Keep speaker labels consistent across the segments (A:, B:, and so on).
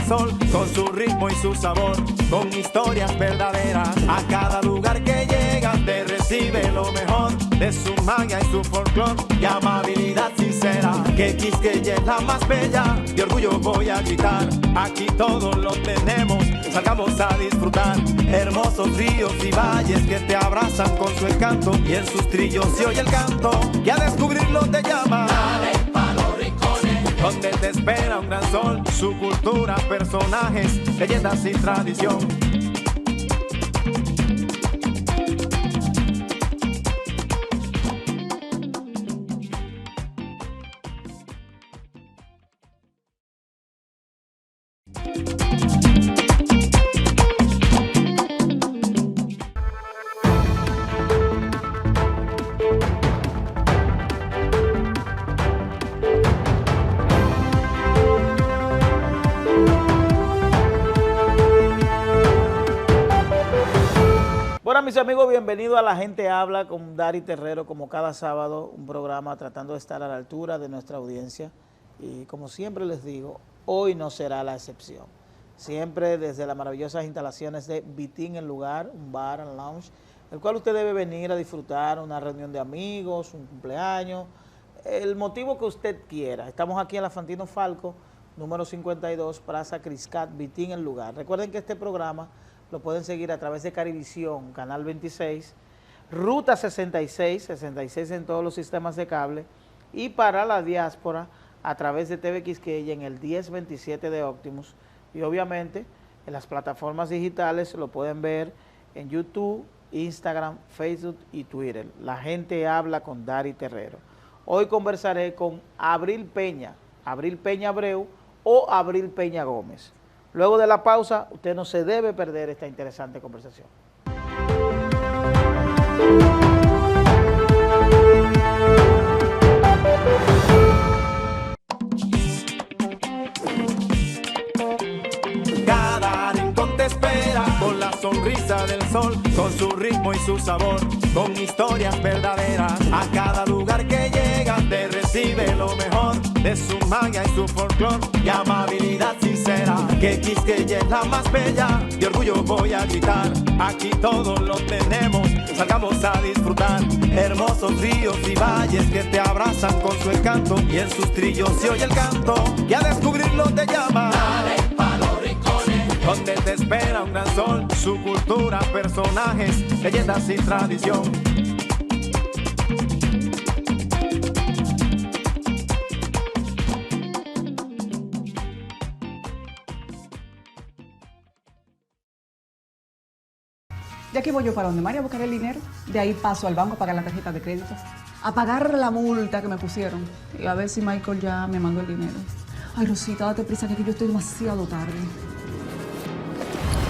A: sol, con su ritmo y su sabor, con historias verdaderas. A cada lugar que llegas te recibe lo mejor de su magia y su folclor y amabilidad sincera. Que Quisqueya es la más bella, de orgullo voy a gritar. Aquí todos lo tenemos, salgamos a disfrutar. Hermosos ríos y valles que te abrazan con su encanto, y en sus trillos se oye el canto que a descubrirlo te llama.
B: Dale pa' los rincones,
A: Donde te espera un gran sol, su cultura, personajes, leyendas y tradición.
C: Bueno, mis amigos, bienvenidos a La Gente Habla con Dari Terrero, como cada sábado, un programa tratando de estar a la altura de nuestra audiencia. Y como siempre les digo, hoy no será la excepción. Siempre desde las maravillosas instalaciones de Vitín El Lugar, un bar and lounge, el cual usted debe venir a disfrutar, una reunión de amigos, un cumpleaños, el motivo que usted quiera. Estamos aquí en la Fantino Falco, número 52, Plaza Criscat, Vitín El Lugar. Recuerden que este programa lo pueden seguir a través de Carivisión, Canal 26, Ruta 66 en todos los sistemas de cable, y para la diáspora a través de TV Quisqueya en el 1027 de Optimus, y obviamente en las plataformas digitales lo pueden ver en YouTube, Instagram, Facebook y Twitter. La Gente Habla con Dari Terrero. Hoy conversaré con Abril Peña Abreu o Abril Peña Gómez. Luego de la pausa, usted no se debe perder esta interesante conversación.
A: Cada rincón te espera con la sonrisa del sol, con su ritmo y su sabor, con historias verdaderas. A cada lugar que llegas te recibe lo mejor de su magia y su folclor y amabilidad sincera. Que Quisqueya es la más bella, de orgullo voy a gritar. Aquí todos lo tenemos, salgamos a disfrutar. Hermosos ríos y valles que te abrazan con su encanto, y en sus trillos se oye el canto que a descubrirlo te llama.
B: dale pa' los rincones,
A: Donde te espera un gran sol, su cultura, personajes, leyendas y tradición.
D: De aquí voy yo para donde María a buscar el dinero. De ahí paso al banco a pagar la tarjeta de crédito. A pagar la multa que me pusieron. Y a ver si Michael ya me mandó el dinero. Ay, Rosita, date prisa que aquí yo estoy demasiado tarde.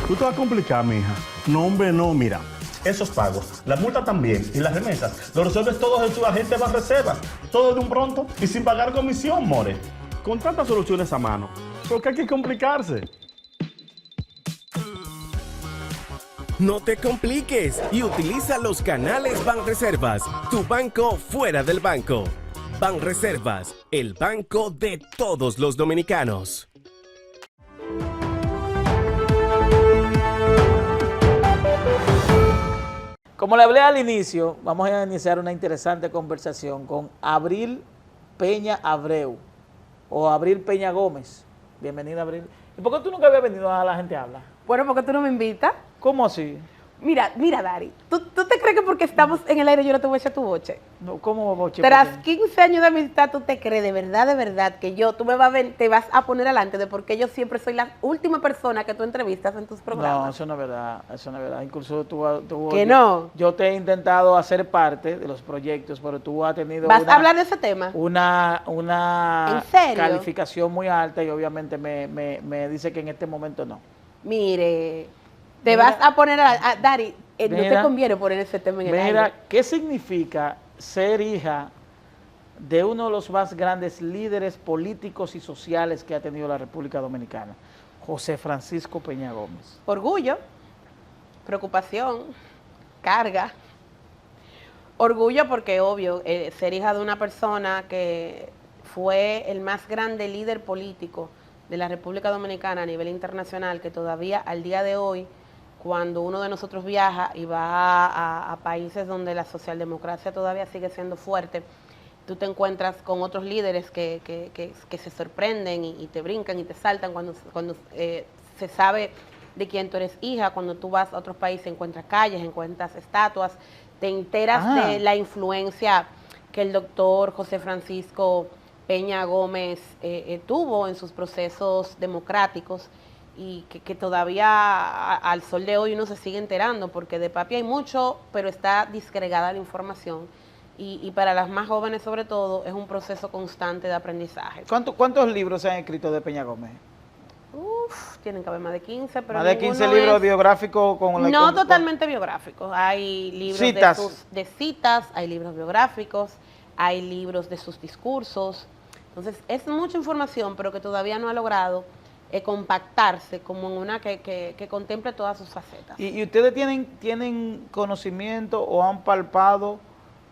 E: Tú te vas a complicar, mija. No, hombre, no, mira. Esos pagos, la multa también y las remesas, lo resuelves todo en tu agente de Banreservas. Todo de un pronto y sin pagar comisión, more. Con tantas soluciones a mano, ¿por qué hay que complicarse?
F: No te compliques y utiliza los canales Banreservas, tu banco fuera del banco. Banreservas, el banco de todos los dominicanos.
C: Como le hablé al inicio, vamos a iniciar una interesante conversación con Abril Peña Abreu o Abril Peña Gómez. Bienvenida, Abril. ¿Y por qué tú nunca habías venido a La Gente Habla?
G: Bueno, ¿por qué tú no me invitas?
C: ¿Cómo así?
G: Mira, Dari, ¿tú te crees que porque estamos en el aire yo no te voy a echar tu boche?
C: No, ¿cómo, boche?
G: Tras
C: ¿Por qué?
G: 15 años de amistad, ¿tú te crees de verdad que tú me vas a ver, te vas a poner adelante de porque yo siempre soy la última persona que tú entrevistas en tus
C: No,
G: programas?
C: eso no es verdad, eso no es verdad. Incluso
G: ¿Que no?
C: Yo te he intentado hacer parte de los proyectos, pero tú has tenido
G: ¿Vas a hablar de ese tema?
C: una
G: ¿En serio?
C: calificación muy alta y obviamente me dice que en este momento no.
G: Mire, te
C: Mira.
G: vas a poner Dari, no te
C: Mira.
G: conviene poner ese tema en el aire.
C: Mira, ¿qué significa ser hija de uno de los más grandes líderes políticos y sociales que ha tenido la República Dominicana, José Francisco Peña Gómez?
G: Orgullo, preocupación, carga. Orgullo porque, obvio, ser hija de una persona que fue el más grande líder político de la República Dominicana a nivel internacional, que todavía al día de hoy, cuando uno de nosotros viaja y va a países donde la socialdemocracia todavía sigue siendo fuerte, tú te encuentras con otros líderes que se sorprenden y te brincan y te saltan cuando se sabe de quién tú eres hija. Cuando tú vas a otros países encuentras calles, encuentras estatuas, te enteras de la influencia que el doctor José Francisco Peña Gómez tuvo en sus procesos democráticos, y que todavía al sol de hoy uno se sigue enterando, porque de papi hay mucho, pero está disgregada la información. Y para las más jóvenes sobre todo es un proceso constante de aprendizaje.
C: ¿Cuántos libros se han escrito de Peña Gómez?
G: Tienen que haber más de 15, pero
C: más de 15 libros biográficos
G: no totalmente biográficos. Hay libros de citas, hay libros biográficos, hay libros de sus discursos. Entonces es mucha información, pero que todavía no ha logrado compactarse como en una que contemple todas sus facetas.
C: ¿Y ustedes tienen conocimiento o han palpado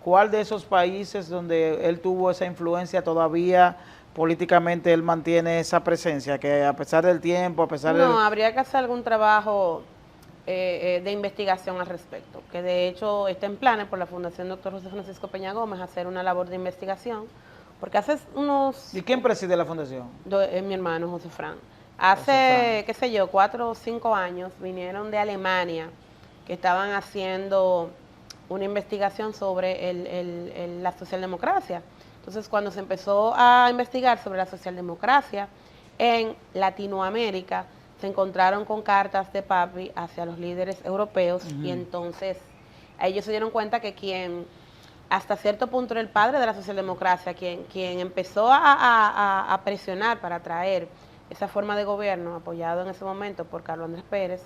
C: cuál de esos países donde él tuvo esa influencia todavía políticamente él mantiene esa presencia, que a pesar del tiempo, a pesar
G: No, habría que hacer algún trabajo de investigación al respecto, que de hecho está en planes por la Fundación Dr. José Francisco Peña Gómez hacer una labor de investigación, porque hace unos...
C: ¿Y quién preside la fundación?
G: Mi hermano José Fran. Hace, qué sé yo, 4 o 5 años vinieron de Alemania, que estaban haciendo una investigación sobre la socialdemocracia. Entonces, cuando se empezó a investigar sobre la socialdemocracia en Latinoamérica, se encontraron con cartas de papi hacia los líderes europeos, y entonces ellos se dieron cuenta que quien hasta cierto punto era el padre de la socialdemocracia, quien empezó a presionar para traer esa forma de gobierno, apoyado en ese momento por Carlos Andrés Pérez,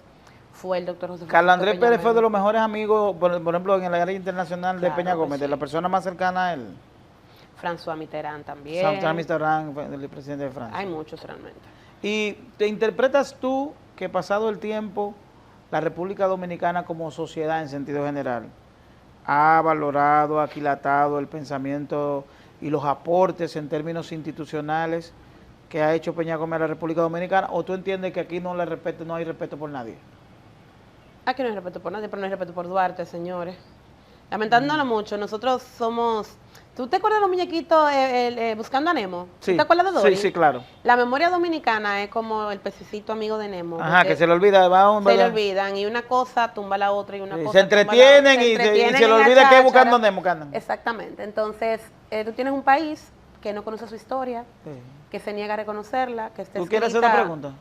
G: fue el doctor José Francisco
C: Carlos Andrés
G: Peña
C: Pérez fue de
G: Gómez.
C: los mejores amigos, por ejemplo, en la área internacional de Peña Gómez,
G: sí.
C: de la persona más cercana a él.
G: François Mitterrand también.
C: François Mitterrand, el presidente de Francia.
G: Hay muchos realmente.
C: ¿Y te interpretas tú que pasado el tiempo, la República Dominicana como sociedad en sentido general ha valorado, aquilatado el pensamiento y los aportes en términos institucionales que ha hecho Peña Gómez a la República Dominicana, o tú entiendes que aquí no hay respeto por nadie?
G: Aquí no hay respeto por nadie, pero no hay respeto por Duarte, señores. Lamentándolo mucho, nosotros somos... ¿Tú te acuerdas de los muñequitos Buscando a Nemo?
C: Sí.
G: ¿Te acuerdas de Dory?
C: Sí, claro.
G: La memoria dominicana es como el pececito amigo de Nemo.
C: Ajá, que se le olvida.
G: Se le olvidan, y una cosa tumba la otra, y una cosa
C: se entretienen
G: tumba la otra.
C: y se le olvida que es Buscando a Nemo.
G: Exactamente. Entonces, tú tienes un país que no conoce su historia, que se niega a reconocerla, que está
C: ¿Tú quieres hacer una pregunta?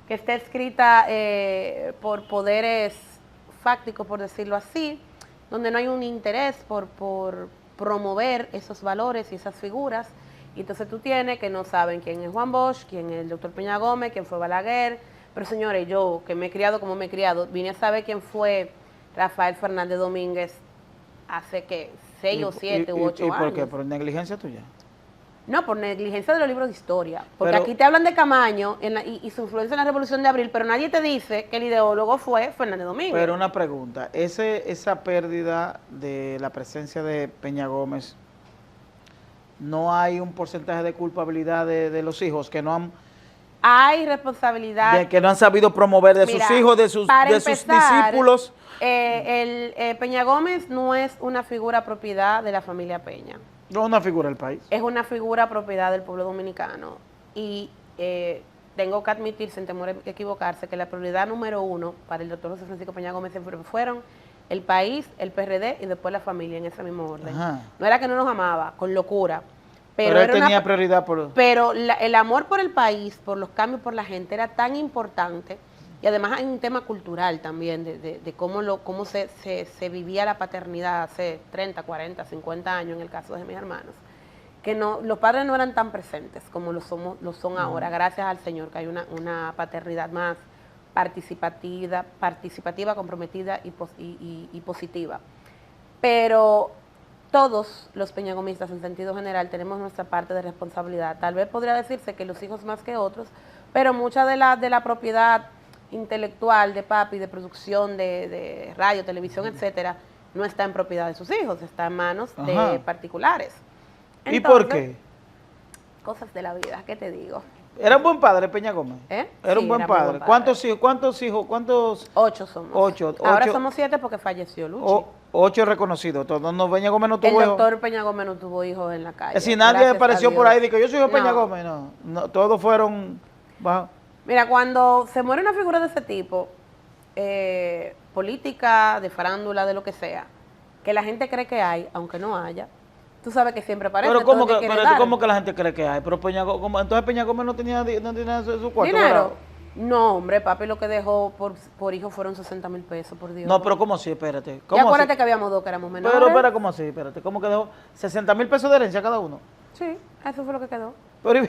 G: Que está escrita por poderes fácticos, por decirlo así, donde no hay un interés por promover esos valores y esas figuras. Y entonces tú tienes que no saben quién es Juan Bosch, quién es el doctor Peña Gómez, quién fue Balaguer. Pero señores, yo que me he criado como me he criado, vine a saber quién fue Rafael Fernández Domínguez hace que 6 o 7 u 8 años.
C: ¿Y por qué? ¿Por negligencia tuya?
G: No, por negligencia de los libros de historia. Porque
C: Pero,
G: aquí te hablan de Camaño y su influencia en la Revolución de Abril, pero nadie te dice que el ideólogo fue Fernández Domínguez.
C: Pero una pregunta, esa pérdida de la presencia de Peña Gómez, ¿no hay un porcentaje de culpabilidad de los hijos que no han...
G: Hay responsabilidad...
C: De que no han sabido promover de sus hijos, de sus discípulos?
G: Peña Gómez no es una figura propiedad de la familia Peña.
C: No es una figura del país.
G: Es una figura propiedad del pueblo dominicano. Y tengo que admitir, sin temor a equivocarse, que la prioridad número 1 para el doctor José Francisco Peña Gómez siempre fueron el país, el PRD y después la familia, en ese mismo orden.
C: Ajá.
G: No era que no nos amaba, con locura.
C: Pero él tenía prioridad por...
G: Pero el amor por el país, por los cambios, por la gente, era tan importante. Y además hay un tema cultural también, de cómo se vivía la paternidad hace 30, 40, 50 años, en el caso de mis hermanos. Que los padres no eran tan presentes como lo son ahora, gracias al Señor, que hay una paternidad más participativa, comprometida y positiva. Pero todos los peñagomistas, en sentido general, tenemos nuestra parte de responsabilidad. Tal vez podría decirse que los hijos más que otros, pero mucha de la propiedad intelectual de papi, de producción de radio, televisión, etcétera, no está en propiedad de sus hijos, está en manos de particulares. Entonces,
C: ¿y por qué?
G: Cosas de la vida, ¿qué te digo?
C: Era un buen padre, Peña Gómez.
G: ¿Eh?
C: Era
G: Sí,
C: un buen
G: era muy
C: padre.
G: buen padre.
C: ¿Cuántos hijos? ¿Cuántos?
G: 8 somos. Ahora
C: 8.
G: somos 7 porque falleció Luchi.
C: 8 reconocidos. No, Peña Gómez no
G: El
C: tuvo hijos.
G: doctor Peña Gómez no tuvo hijos en la calle.
C: Es decir, nadie
G: gracias
C: apareció
G: a
C: por ahí y
G: Dios.
C: dijo, yo soy hijo de Peña
G: No.
C: Gómez. No, todos fueron bajo.
G: Mira, cuando se muere una figura de ese tipo, política, de farándula, de lo que sea, que la gente cree que hay, aunque no haya, tú sabes que siempre aparece.
C: Pero ¿cómo
G: todo el
C: que,
G: quiere
C: pero
G: dar.
C: ¿cómo que la gente cree que hay? Pero entonces Peña Gómez no tenía su cuarto.
G: ¿Dinero?
C: ¿verdad?
G: No, hombre, papi lo que dejó por hijo fueron 60,000 pesos, por Dios.
C: No, pero ¿cómo así? Espérate.
G: Y
C: ¿Cómo
G: acuérdate
C: así?
G: que habíamos dos que éramos menores.
C: Pero espera, ¿cómo así? Espérate. ¿Cómo que dejó 60,000 pesos de herencia cada uno?
G: Sí, eso fue lo que quedó.
C: Pero,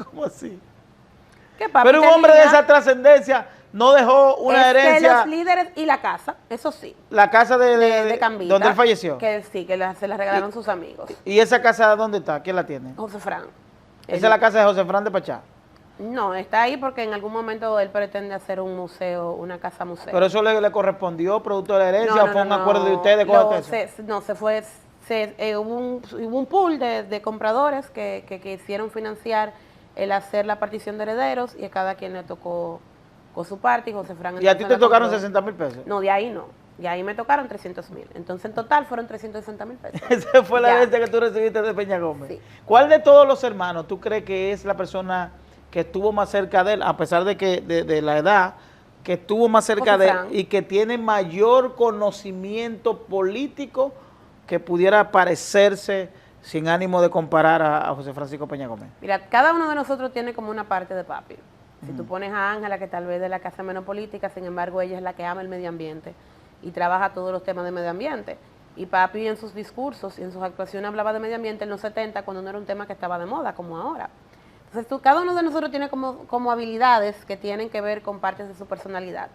C: ¿cómo así?
G: ¿Qué, papi
C: Pero un hombre de
G: tenía?
C: esa trascendencia no dejó una
G: Es que
C: herencia,
G: los líderes y la casa, eso sí.
C: la casa
G: De Cambita,
C: donde él falleció.
G: Que sí, que se la regalaron sus amigos.
C: ¿Y esa casa dónde está? ¿Quién la tiene?
G: José Fran.
C: Esa es la casa de José Fran de Pachá.
G: No, está ahí porque en algún momento él pretende hacer un museo, una casa museo.
C: Pero eso le correspondió producto de la herencia o fue un acuerdo de ustedes con
G: Lo-
C: eso?
G: No, se fue, hubo un pool de compradores que quisieron financiar el hacer la partición de herederos y a cada quien le tocó con su parte y José Fran.
C: ¿Y a ti
G: entonces
C: te
G: la
C: tocaron
G: compró.
C: 60,000 pesos?
G: No, de ahí no. De ahí me tocaron 300,000. Entonces en total fueron 360,000 pesos.
C: Esa fue la
G: Ya.
C: herencia que tú recibiste de Peña Gómez.
G: Sí.
C: ¿Cuál de todos los hermanos tú crees que es la persona que estuvo más cerca de él, a pesar de que de la edad, que estuvo más cerca
G: José
C: de él
G: Fran.
C: y que tiene mayor conocimiento político que pudiera parecerse, sin ánimo de comparar a José Francisco Peña Gómez?
G: Mira, cada uno de nosotros tiene como una parte de papi. Si tú pones a Ángela, que tal vez de la casa menos política, sin embargo ella es la que ama el medio ambiente y trabaja todos los temas de medio ambiente. Y papi en sus discursos y en sus actuaciones hablaba de medio ambiente en los 70 cuando no era un tema que estaba de moda como ahora. Entonces cada uno de nosotros tiene como habilidades que tienen que ver con partes de su personalidad.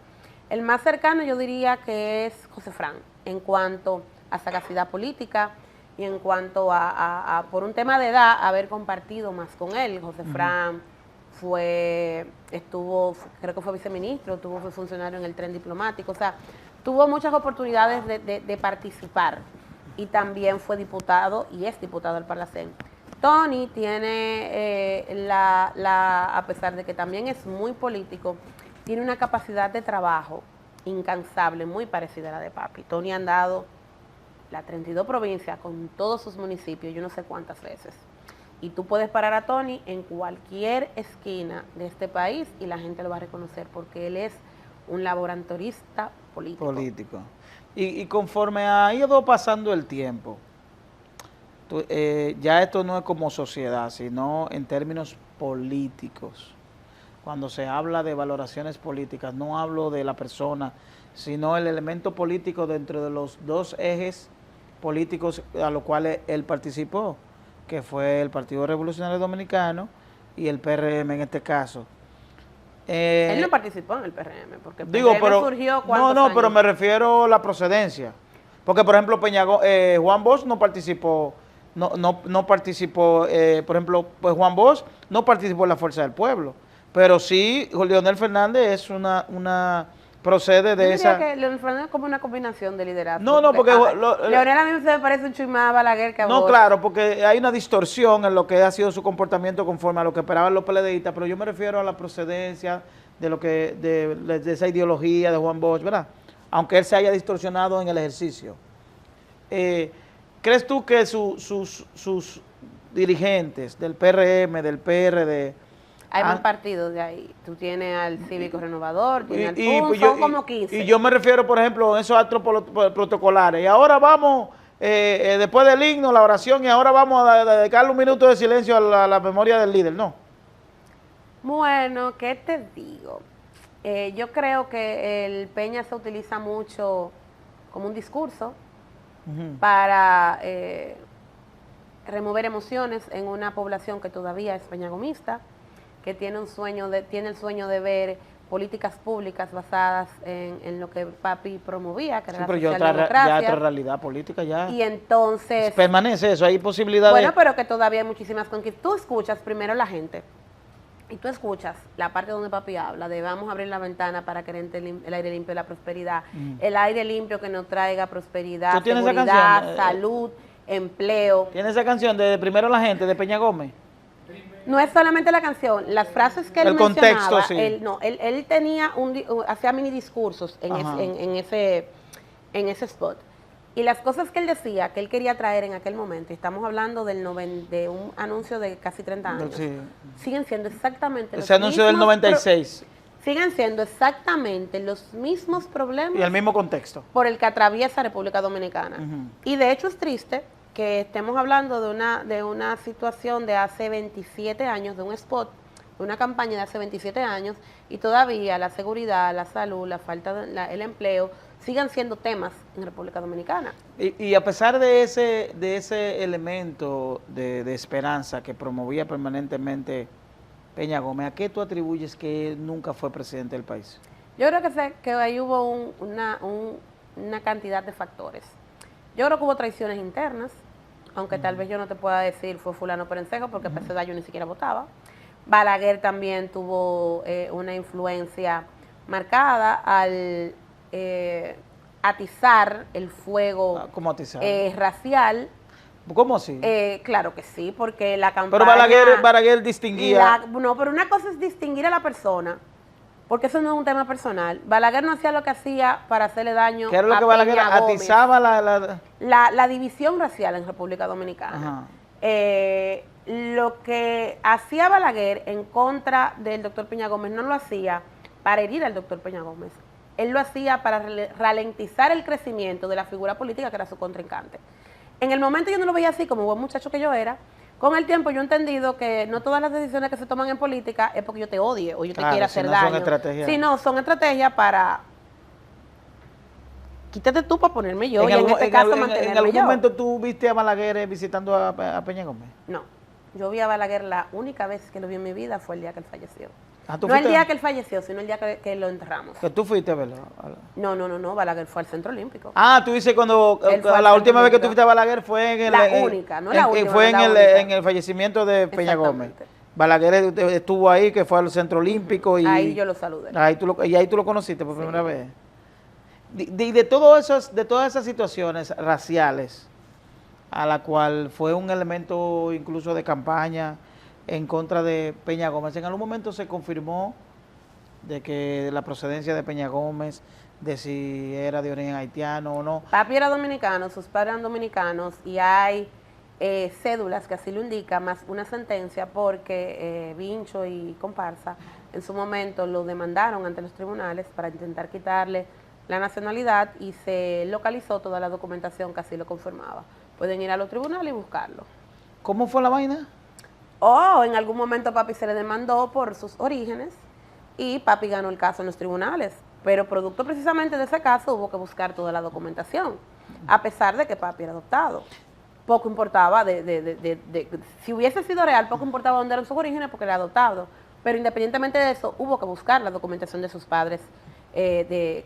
G: El más cercano yo diría que es José Fran, en cuanto a sagacidad política y en cuanto por un tema de edad, haber compartido más con él. José Fran creo que fue viceministro, fue funcionario en el tren diplomático, o sea, tuvo muchas oportunidades de participar y también fue diputado y es diputado del Parlacén. Tony tiene, a pesar de que también es muy político, tiene una capacidad de trabajo incansable, muy parecida a la de papi. Tony ha andado las 32 provincias con todos sus municipios, yo no sé cuántas veces. Y tú puedes parar a Tony en cualquier esquina de este país y la gente lo va a reconocer porque él es un laboratorista político.
C: Y conforme ha ido pasando el tiempo, ya esto no es como sociedad, sino en términos políticos. Cuando se habla de valoraciones políticas, no hablo de la persona, sino el elemento político dentro de los dos ejes políticos a los cuales él participó, que fue el Partido Revolucionario Dominicano y el PRM en este caso.
G: Él no participó en el PRM, porque el
C: Digo,
G: PRM
C: pero
G: surgió
C: no,
G: ¿cuántos
C: no, pero
G: años?
C: me refiero a la procedencia. Porque, por ejemplo, Juan Bosch no participó, no participó, por ejemplo, pues Juan Bosch no participó en la Fuerza del Pueblo, pero sí, Leonel Fernández es procede
G: Yo
C: de
G: diría
C: esa...
G: que Leonel Fernández es como una combinación de liderazgo.
C: No, porque
G: Leonel a mí se me parece un chismá Balaguer que a
C: No,
G: vos.
C: claro, porque hay una distorsión en lo que ha sido su comportamiento conforme a lo que esperaban los PLDistas, pero yo me refiero a la procedencia de lo que de esa ideología de Juan Bosch, ¿verdad? Aunque él se haya distorsionado en el ejercicio. ¿Crees tú que sus dirigentes del PRM, del PRD...
G: Hay más partidos de ahí. Tú tienes al Cívico Renovador, tienes al
C: Y-
G: PUN,
C: pues yo-
G: son como 15.
C: Y yo me refiero, por ejemplo, a esos actos protocolares. Y ahora vamos, después del himno, la oración, y ahora vamos a dedicarle un minuto de silencio a la memoria del líder, ¿no?
G: Bueno, ¿qué te digo? Yo creo que el Peña se utiliza mucho como un discurso para remover emociones en una población que todavía es peñagomista, que tiene el sueño de ver políticas públicas basadas en lo que papi promovía, que
C: Sí,
G: era
C: pero
G: la
C: ya
G: socialdemocracia.
C: otra realidad política ya.
G: Y entonces,
C: Permanece eso, hay posibilidad
G: bueno,
C: de...
G: pero que todavía hay muchísimas conquistas. Tú escuchas primero a la gente y tú escuchas la parte donde papi habla de vamos a abrir la ventana para que entre el aire limpio y la prosperidad. El aire limpio que nos traiga prosperidad,
C: ¿Tú tienes esa
G: seguridad,
C: canción?
G: salud, empleo.
C: ¿Tiene esa canción de primero la gente, de Peña Gómez?
G: No es solamente la canción, las frases que él
C: El contexto,
G: mencionaba,
C: sí.
G: él tenía hacía mini discursos
C: Ajá.
G: en ese spot. Y las cosas que él decía, que él quería traer en aquel momento, y estamos hablando de un anuncio de casi 30 años,
C: Sí.
G: siguen siendo exactamente los
C: Ese anuncio del
G: mismos
C: 96
G: siguen siendo exactamente los mismos problemas
C: y el mismo contexto.
G: por el que atraviesa República Dominicana.
C: Ujú.
G: Y de hecho es triste que estemos hablando de una situación de hace 27 años, de un spot, de una campaña de hace 27 años, y todavía la seguridad, la salud, la falta el empleo, sigan siendo temas en República Dominicana.
C: Y a pesar de ese elemento de esperanza que promovía permanentemente Peña Gómez, ¿a qué tú atribuyes que él nunca fue presidente del país?
G: Yo creo que ahí hubo una cantidad de factores. Yo creo que hubo traiciones internas, aunque tal vez yo no te pueda decir fue fulano perencejo, porque Peseda yo ni siquiera votaba. Balaguer también tuvo una influencia marcada al atizar el fuego
C: ¿Cómo atizar?
G: racial.
C: ¿Cómo así?
G: Claro que sí, porque la campaña...
C: Pero Balaguer distinguía...
G: No, pero una cosa es distinguir a la persona, porque eso no es un tema personal. Balaguer no hacía lo que hacía para hacerle daño
C: ¿Qué era lo
G: a
C: que Balaguer
G: Peña Gómez.
C: atizaba
G: La división racial en República Dominicana.
C: Ajá.
G: Lo que hacía Balaguer en contra del doctor Peña Gómez no lo hacía para herir al doctor Peña Gómez. Él lo hacía para ralentizar el crecimiento de la figura política que era su contrincante. En el momento yo no lo veía así como buen muchacho que yo era. Con el tiempo yo he entendido que no todas las decisiones que se toman en política es porque yo te odie o yo te quiera hacer daño.
C: Son estrategias.
G: Sí, no, son estrategias para... Quítate tú para ponerme yo, y en este caso mantenerme
C: ¿En algún
G: yo.
C: momento tú viste a Balaguer visitando a Peña Gómez?
G: No, yo vi a Balaguer la única vez que lo vi en mi vida fue el día que él falleció.
C: ¿tú
G: No el
C: fuiste?
G: día que él falleció, sino el día que lo enterramos.
C: Que tú fuiste a verlo.
G: No, Balaguer fue al Centro Olímpico.
C: Ah, tú dices cuando
G: Él fue al
C: la
G: Centro
C: última vez que tú
G: Olímpico.
C: fuiste a Balaguer fue en el...
G: La única, no la última,
C: Fue
G: no la
C: en
G: única.
C: el fallecimiento de Peña Gómez.
G: Exactamente.
C: Balaguer estuvo ahí, que fue al Centro Olímpico. Y
G: Ahí yo lo saludé.
C: ahí tú lo conociste por primera vez. De todas esas situaciones raciales, a la cual fue un elemento incluso de campaña en contra de Peña Gómez, ¿en algún momento se confirmó de que la procedencia de Peña Gómez, de si era de origen haitiano o no?
G: Papi era dominicano, sus padres eran dominicanos, y hay cédulas que así lo indican, más una sentencia, porque Vincho y comparsa en su momento lo demandaron ante los tribunales para intentar quitarle la nacionalidad, y se localizó toda la documentación que así lo confirmaba. Pueden ir a los tribunales y buscarlo.
C: ¿Cómo fue la vaina?
G: En algún momento papi se le demandó por sus orígenes y papi ganó el caso en los tribunales, pero producto precisamente de ese caso hubo que buscar toda la documentación, a pesar de que papi era adoptado. Poco importaba, si hubiese sido real, poco importaba dónde eran sus orígenes porque era adoptado, pero independientemente de eso hubo que buscar la documentación de sus padres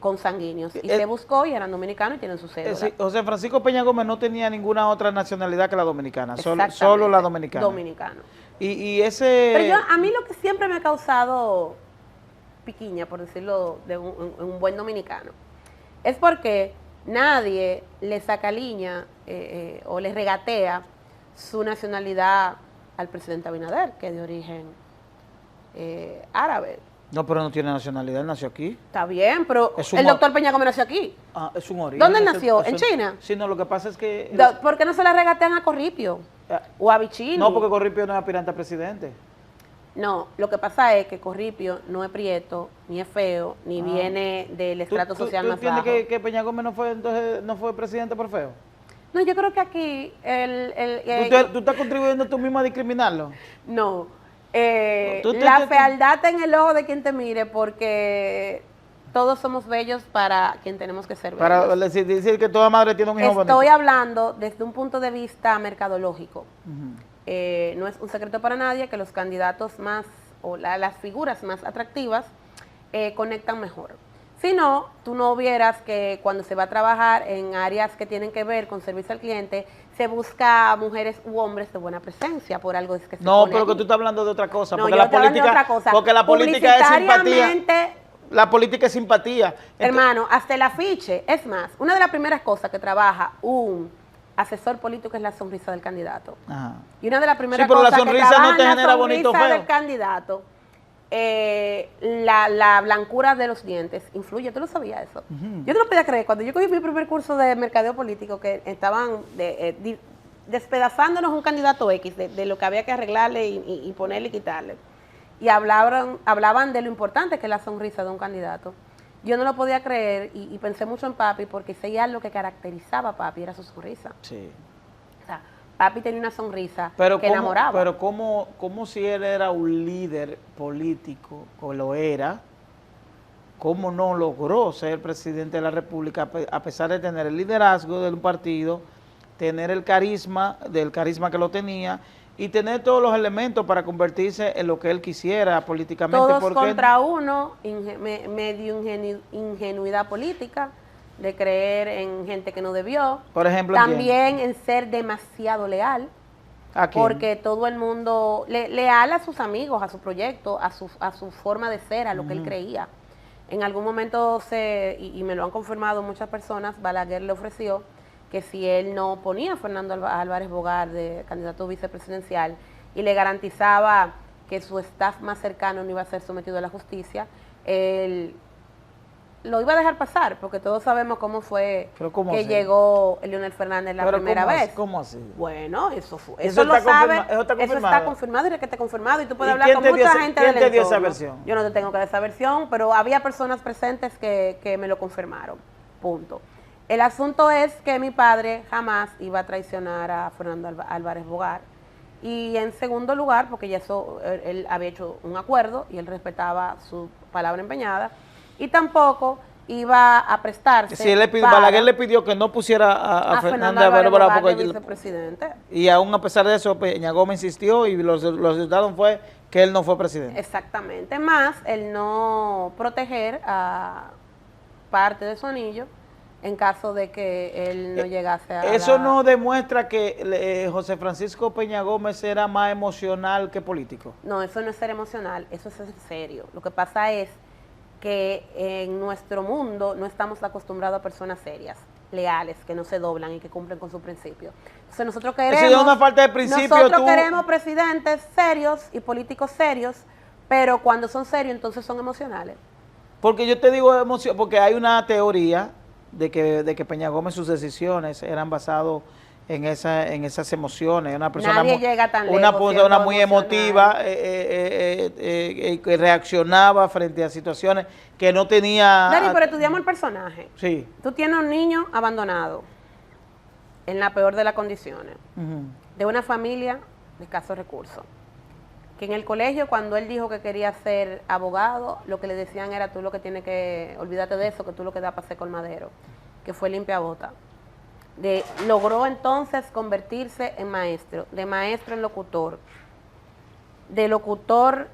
G: consanguíneos, y se buscó y eran dominicanos y tienen su cédula.
C: José Francisco Peña Gómez no tenía ninguna otra nacionalidad que la dominicana, solo
G: Exactamente,
C: la dominicana.
G: Dominicano.
C: Y ese...
G: Pero a mí lo que siempre me ha causado piquiña, por decirlo de un buen dominicano, es porque nadie le saca línea o le regatea su nacionalidad al presidente Abinader, que es de origen árabe.
C: No, pero no tiene nacionalidad, él nació aquí.
G: Está bien, pero
C: Es un
G: el doctor Peña Gómez nació aquí.
C: Ah, es un origen.
G: ¿Dónde él nació? ¿En China?
C: Sí, no, lo que pasa es que...
G: ¿Por qué no se le regatean a Corripio? O a Vicini.
C: No, porque Corripio no es aspirante a presidente.
G: No, lo que pasa es que Corripio no es prieto, ni es feo, ni viene del estrato social
C: ¿Tú
G: más bajo.
C: entiendes que Peña Gómez no fue presidente por feo?
G: No, yo creo que aquí
C: ¿Tú estás contribuyendo tú mismo a discriminarlo?
G: no.
C: Tú
G: La fealdad en el ojo de quien te mire, porque todos somos bellos para quien tenemos que ser bellos.
C: Para decir que toda madre tiene un hijo bonito.
G: Estoy hablando desde un punto de vista mercadológico. No es un secreto para nadie que los candidatos más, o las figuras más atractivas, conectan mejor. Si no, tú no vieras que cuando se va a trabajar en áreas que tienen que ver con servicio al cliente, se busca mujeres u hombres de buena presencia, por algo es que se
C: No,
G: pone
C: pero que
G: ahí.
C: tú estás hablando de otra cosa.
G: No,
C: Porque
G: yo
C: la
G: estoy hablando de
C: política,
G: otra cosa.
C: porque la política es simpatía.
G: Publicitariamente,
C: La política es simpatía.
G: hermano, hasta el afiche. Es más, una de las primeras cosas que trabaja un asesor político es la sonrisa del candidato.
C: Ajá.
G: Y una de las primeras
C: Sí, pero la
G: cosas que
C: sonrisa no
G: trabaja
C: te
G: en la
C: genera bonito
G: sonrisa
C: feo.
G: del candidato, la blancura de los dientes influye. ¿Tú lo sabías eso? Yo no lo podía creer. Cuando yo cogí mi primer curso de mercadeo político, que estaban despedazándonos un candidato X, de lo que había que arreglarle y ponerle y quitarle. Y hablaban de lo importante que es la sonrisa de un candidato. Yo no lo podía creer y pensé mucho en papi, porque si algo que caracterizaba a papi era su sonrisa.
C: Sí.
G: O sea, papi tenía una sonrisa
C: Pero
G: que
C: cómo,
G: enamoraba.
C: pero cómo si él era un líder político, o lo era, cómo no logró ser presidente de la República a pesar de tener el liderazgo del partido, tener el carisma, del carisma que lo tenía, y tener todos los elementos para convertirse en lo que él quisiera políticamente?
G: Todos
C: porque
G: contra uno, medio ingenuidad política, de creer en gente que no debió.
C: Por ejemplo, ¿en quién?
G: También en ser demasiado leal,
C: ¿A quién?
G: porque todo el mundo, leal a sus amigos, a su proyecto, a su forma de ser, a lo que él creía. En algún momento, y me lo han confirmado muchas personas, Balaguer le ofreció que si él no ponía a Fernando Álvarez Bogar de candidato vicepresidencial y le garantizaba que su staff más cercano no iba a ser sometido a la justicia, él lo iba a dejar pasar, porque todos sabemos cómo fue
C: ¿Pero cómo
G: que
C: así?
G: llegó Leonel Fernández la
C: ¿Pero
G: primera
C: cómo así?
G: vez.
C: ¿Cómo así?
G: Bueno, eso fue.
C: Eso
G: Eso lo
C: está
G: sabe.
C: eso está
G: Eso está
C: confirmado.
G: confirmado y requete confirmado. Y tú puedes
C: ¿Y
G: hablar
C: quién
G: con
C: te dio
G: mucha
C: esa-
G: gente
C: quién
G: del
C: te dio esa
G: entorno.
C: versión?
G: Yo no te tengo que dar esa versión, pero había personas presentes que me lo confirmaron. Punto. El asunto es que mi padre jamás iba a traicionar a Fernando Álvarez Bogar. Y en segundo lugar, porque ya eso, él había hecho un acuerdo y él respetaba su palabra empeñada. Y tampoco iba a prestarse.
C: Si él
G: para
C: Balaguer le pidió que no pusiera a Fernando Álvarez
G: Bogar
C: Bogar,
G: de
C: porque
G: vicepresidente.
C: y aún a pesar de eso, Peña Gómez insistió y los resultados fue que él no fue presidente.
G: Exactamente, más el no proteger a parte de su anillo en caso de que él no llegase a
C: Eso
G: la-
C: no demuestra que José Francisco Peña Gómez era más emocional que político.
G: No, eso no es ser emocional, eso es ser serio. Lo que pasa es que en nuestro mundo no estamos acostumbrados a personas serias, leales, que no se doblan y que cumplen con sus principios. Entonces nosotros queremos...
C: Eso es una falta de principio.
G: Nosotros
C: tú-
G: queremos presidentes serios y políticos serios, pero cuando son serios entonces son emocionales.
C: Porque yo te digo emoción, porque hay una teoría de que Peña Gómez, sus decisiones eran basadas en esas emociones. Una persona
G: Nadie llega tan
C: una
G: lejos
C: persona
G: siendo
C: muy
G: emocional.
C: emotiva, que reaccionaba frente a situaciones que no tenía.
G: Dari, pero estudiamos el personaje.
C: Sí.
G: Tú tienes un niño abandonado, en la peor de las condiciones,
C: Ujú.
G: de una familia de escasos recursos, que en el colegio, cuando él dijo que quería ser abogado, lo que le decían era: tú lo que tienes que, olvídate de eso, que tú lo que da para ser colmadero, que fue limpiabota. Logró entonces convertirse en maestro, de maestro en locutor, de locutor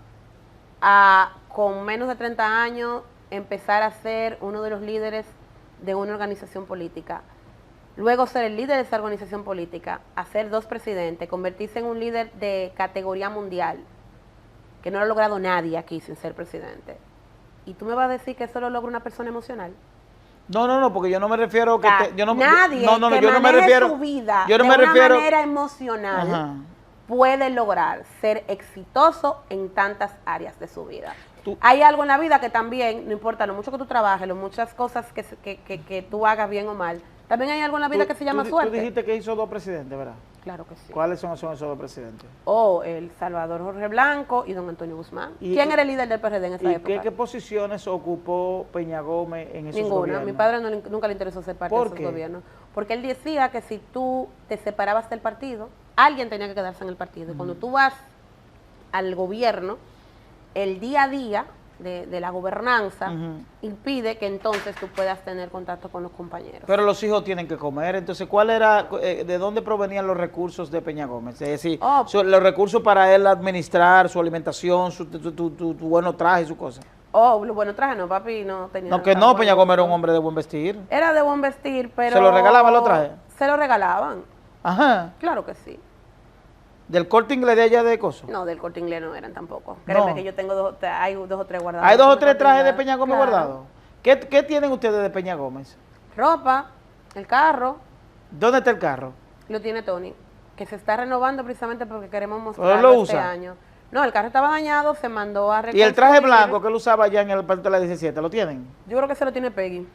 G: a, con menos de 30 años, empezar a ser uno de los líderes de una organización política. Luego ser el líder de esa organización política, hacer 2 presidentes, convertirse en un líder de categoría mundial, que no lo ha logrado nadie aquí sin ser presidente. ¿Y tú me vas a decir que eso lo logra una persona emocional?
C: No, porque yo no me refiero que yo no,
G: Nadie
C: no,
G: que
C: yo no me
G: maneje
C: refiero
G: su vida
C: yo no
G: de
C: me
G: una
C: refiero
G: manera emocional
C: Ajá.
G: puede lograr ser exitoso en tantas áreas de su vida.
C: Tú-
G: Hay algo en la vida que también, no importa lo mucho que tú trabajes, lo muchas cosas que tú hagas bien o mal, también hay algo en la vida que se llama
C: tú
G: suerte.
C: dijiste que hizo 2 presidentes, ¿verdad?
G: Claro que sí.
C: ¿Cuáles son esos 2 presidentes?
G: El Salvador Jorge Blanco y don Antonio Guzmán.
C: Y-
G: ¿Quién era el líder del PRD en esa
C: ¿Y
G: época?
C: qué posiciones ocupó Peña Gómez en esos
G: Ninguna.
C: gobiernos?
G: Mi padre nunca le interesó ser parte
C: ¿Por
G: de esos
C: qué?
G: gobiernos. Porque él decía que si tú te separabas del partido, alguien tenía que quedarse en el partido. Y cuando tú vas al gobierno, el día a día de la gobernanza impide que entonces tú puedas tener contacto con los compañeros.
C: Pero los hijos tienen que comer. Entonces, ¿cuál era, de dónde provenían los recursos de Peña Gómez? Es decir, los recursos para él administrar su alimentación, tu buenos trajes, su cosa.
G: Bueno, traje no, papi no tenía.
C: No, que
G: tan
C: no,
G: buen
C: Peña Gómez era un
G: gusto.
C: hombre de buen vestir.
G: Era de buen vestir, pero...
C: ¿Se lo regalaban los trajes?
G: Se lo regalaban,
C: Ajá.
G: claro que sí.
C: Del Corte Inglés de allá de Coso.
G: No, del Corte Inglés no eran tampoco. Créeme
C: No.
G: que yo tengo hay 2 o 3 guardados.
C: ¿Hay 2 o
G: del
C: 3
G: Corte
C: trajes de
G: Inglés.
C: Peña Gómez
G: Claro.
C: guardados? ¿Qué tienen ustedes de Peña Gómez?
G: Ropa, el carro.
C: ¿Dónde está el carro?
G: Lo tiene Tony, que se está renovando precisamente porque queremos
C: ¿Pero
G: mostrarlo
C: lo
G: este
C: usa?
G: año. No, el carro estaba dañado, se mandó a
C: ¿Y el traje
G: reconstruir.
C: blanco que él usaba allá en el partido de la 17, lo tienen?
G: Yo creo que se lo tiene Peggy.